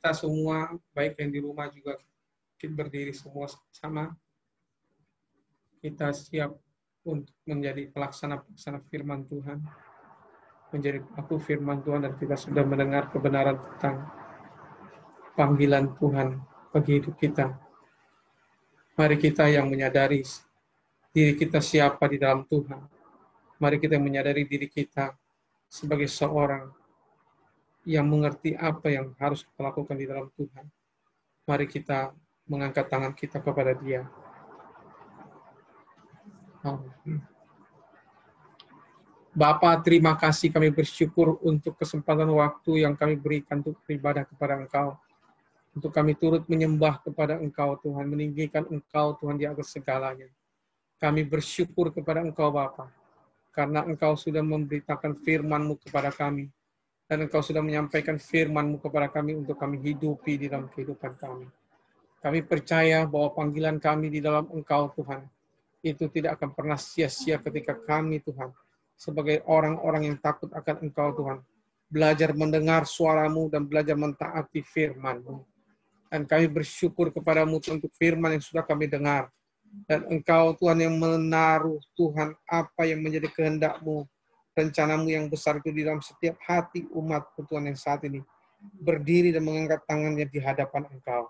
kita semua, baik yang di rumah juga, kita berdiri semua sama. Kita siap untuk menjadi pelaksana firman Tuhan, menjadi pelaku firman Tuhan, dan kita sudah mendengar kebenaran tentang panggilan Tuhan bagi hidup kita. Mari kita yang menyadari diri kita siapa di dalam Tuhan. Mari kita menyadari diri kita sebagai seorang yang mengerti apa yang harus kita lakukan di dalam Tuhan. Mari kita mengangkat tangan kita kepada Dia. Bapa, terima kasih, kami bersyukur untuk kesempatan waktu yang kami berikan untuk beribadah kepada Engkau. Untuk kami turut menyembah kepada Engkau, Tuhan, meninggikan Engkau, Tuhan, di atas segalanya. Kami bersyukur kepada Engkau, Bapa, karena Engkau sudah memberitakan firman-Mu kepada kami, dan Engkau sudah menyampaikan firman-Mu kepada kami untuk kami hidupi di dalam kehidupan kami. Kami percaya bahwa panggilan kami di dalam Engkau, Tuhan, itu tidak akan pernah sia-sia ketika kami, Tuhan, sebagai orang-orang yang takut akan Engkau, Tuhan, belajar mendengar suara-Mu dan belajar mentaati firman-Mu. Dan kami bersyukur kepadamu untuk firman yang sudah kami dengar. Dan Engkau, Tuhan, yang menaruh, Tuhan, apa yang menjadi kehendak-Mu, rencana-Mu yang besar itu di dalam setiap hati umat, Tuhan, yang saat ini berdiri dan mengangkat tangannya di hadapan Engkau.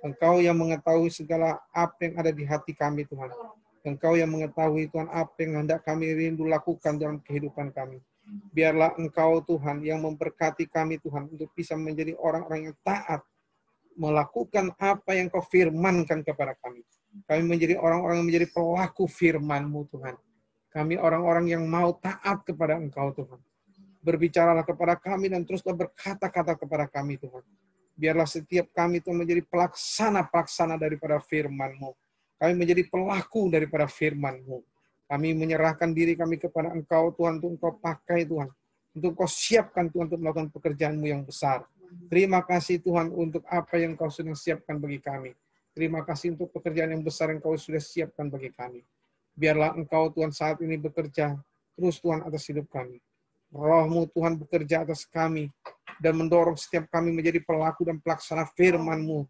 Engkau yang mengetahui segala apa yang ada di hati kami, Tuhan. Engkau yang mengetahui, Tuhan, apa yang hendak kami rindu lakukan dalam kehidupan kami. Biarlah Engkau, Tuhan, yang memberkati kami, Tuhan, untuk bisa menjadi orang-orang yang taat, melakukan apa yang Kau firmankan kepada kami. Kami menjadi orang-orang yang menjadi pelaku firman-Mu, Tuhan. Kami orang-orang yang mau taat kepada Engkau, Tuhan. Berbicaralah kepada kami dan teruslah berkata-kata kepada kami, Tuhan. Biarlah setiap kami itu menjadi pelaksana-pelaksana daripada firman-Mu. Kami menjadi pelaku daripada firman-Mu. Kami menyerahkan diri kami kepada Engkau, Tuhan, untuk Engkau pakai, Tuhan. Untuk Kau siapkan, Tuhan, untuk melakukan pekerjaan-Mu yang besar. Terima kasih, Tuhan, untuk apa yang Kau sudah siapkan bagi kami. Terima kasih untuk pekerjaan yang besar yang Kau sudah siapkan bagi kami. Biarlah Engkau, Tuhan, saat ini bekerja terus, Tuhan, atas hidup kami. Roh-Mu, Tuhan, bekerja atas kami dan mendorong setiap kami menjadi pelaku dan pelaksana firman-Mu.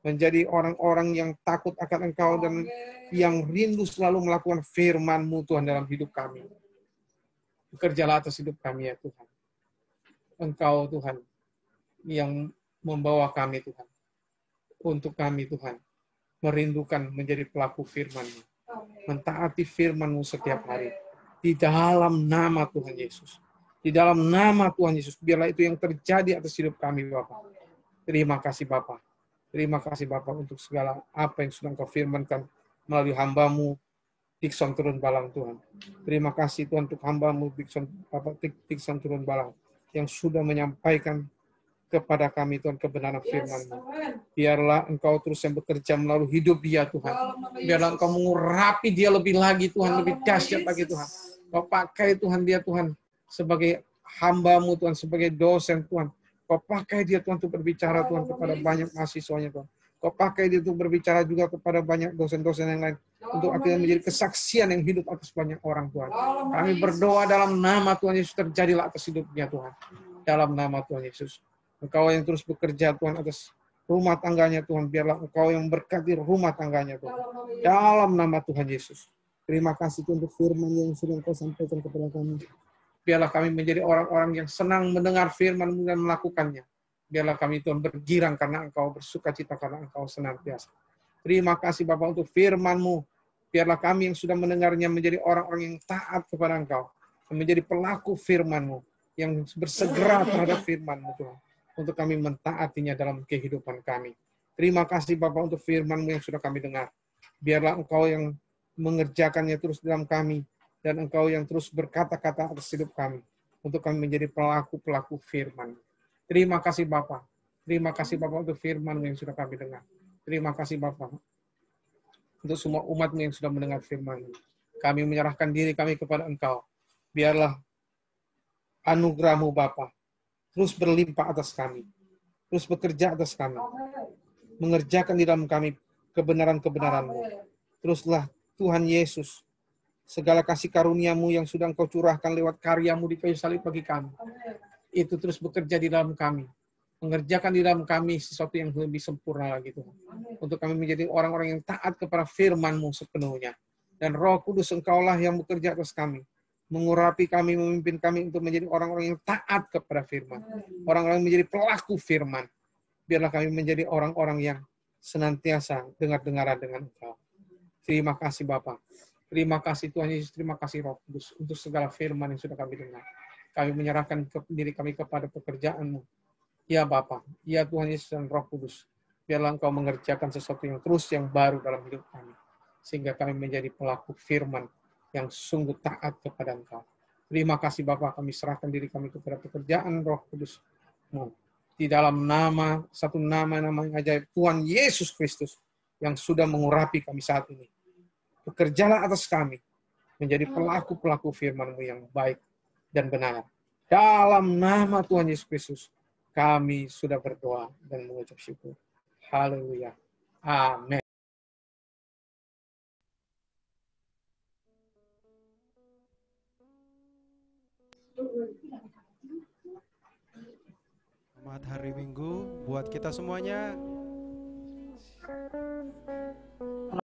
Menjadi orang-orang yang takut akan Engkau dan yang rindu selalu melakukan firman-Mu, Tuhan, dalam hidup kami. Bekerjalah atas hidup kami, ya Tuhan. Engkau, Tuhan, yang membawa kami, Tuhan. Untuk kami, Tuhan, merindukan menjadi pelaku firman-Mu. Mentaati firman-Mu setiap hari. Di dalam nama Tuhan Yesus. Di dalam nama Tuhan Yesus. Biarlah itu yang terjadi atas hidup kami, Bapak. Terima kasih, Bapak. Terima kasih, Bapak, untuk segala apa yang sudah Engkau firmankan melalui hamba-Mu, Dikson Turun Balang, Tuhan. Terima kasih, Tuhan, untuk hamba-Mu, Dikson Turun Balang, yang sudah menyampaikan kepada kami, Tuhan, kebenaran firman-Mu. Biarlah Engkau terus yang bekerja melalui hidup dia, Tuhan. Biarlah Engkau mengurapi dia lebih lagi, Tuhan, lebih dahsyat lagi, Tuhan. Kau pakai, Tuhan, dia, Tuhan, sebagai hamba-Mu, Tuhan, sebagai dosen, Tuhan. Kau pakai dia, Tuhan, untuk berbicara, Tuhan, kepada banyak mahasiswanya, Tuhan. Kau pakai dia untuk berbicara juga kepada banyak dosen-dosen yang lain. Untuk akhirnya menjadi kesaksian yang hidup atas banyak orang, Tuhan. Kami berdoa dalam nama Tuhan Yesus, terjadilah atas hidupnya, Tuhan. Dalam nama Tuhan Yesus. Engkau yang terus bekerja, Tuhan, atas rumah tangganya, Tuhan. Biarlah Engkau yang memberkati rumah tangganya, Tuhan. Dalam nama Tuhan Yesus. Terima kasih, Tuhan, untuk firman yang sudah Engkau sampaikan kepada kami. Biarlah kami menjadi orang-orang yang senang mendengar firman-Mu dan melakukannya. Biarlah kami, Tuhan, bergirang karena Engkau, bersuka cita karena Engkau senantiasa. Terima kasih, Bapak, untuk firman-Mu. Biarlah kami yang sudah mendengarnya menjadi orang-orang yang taat kepada Engkau. Menjadi pelaku firman-Mu. Yang bersegera terhadap firman-Mu, Tuhan. Untuk kami mentaatinya dalam kehidupan kami. Terima kasih, Bapak, untuk firman-Mu yang sudah kami dengar. Biarlah Engkau yang mengerjakannya terus dalam kami. Dan Engkau yang terus berkata-kata atas hidup kami. Untuk kami menjadi pelaku-pelaku firman. Terima kasih, Bapak. Terima kasih, Bapak, untuk firman-Mu yang sudah kami dengar. Terima kasih, Bapak. Untuk semua umat-Mu yang sudah mendengar firman-Mu. Kami menyerahkan diri kami kepada Engkau. Biarlah anugerah-Mu, Bapak, terus berlimpah atas kami. Terus bekerja atas kami. Mengerjakan di dalam kami kebenaran-kebenaran-Mu. Teruslah, Tuhan Yesus, segala kasih karunia-Mu yang sudah Engkau curahkan lewat karya-Mu di kayu salib bagi kami. Itu terus bekerja di dalam kami. mengerjakan di dalam kami sesuatu yang lebih sempurna lagi Tuhan. Untuk kami menjadi orang-orang yang taat kepada firman-Mu sepenuhnya. Dan Roh Kudus Engkaulah yang bekerja atas kami. Mengurapi kami, memimpin kami untuk menjadi orang-orang yang taat kepada firman. Orang-orang yang menjadi pelaku firman. Biarlah kami menjadi orang-orang yang senantiasa dengar-dengaran dengan Engkau. Terima kasih Bapa. Terima kasih Tuhan Yesus, terima kasih Roh Kudus untuk segala firman yang sudah kami dengar. Kami menyerahkan diri kami kepada pekerjaan-Mu. Ya Bapa, ya Tuhan Yesus dan Roh Kudus. Biarlah Engkau mengerjakan sesuatu yang terus yang baru dalam hidup kami. Sehingga kami menjadi pelaku firman yang sungguh taat kepada Engkau. Terima kasih Bapa, kami serahkan diri kami kepada pekerjaan Roh Kudus-Mu. Di dalam satu nama yang ajaib, Tuhan Yesus Kristus, yang sudah mengurapi kami saat ini. Bekerjalah atas kami, menjadi pelaku-pelaku firman-Mu yang baik dan benar. Dalam nama Tuhan Yesus Kristus, kami sudah berdoa dan mengucap syukur. Haleluya. Amin. Selamat hari Minggu buat kita semuanya.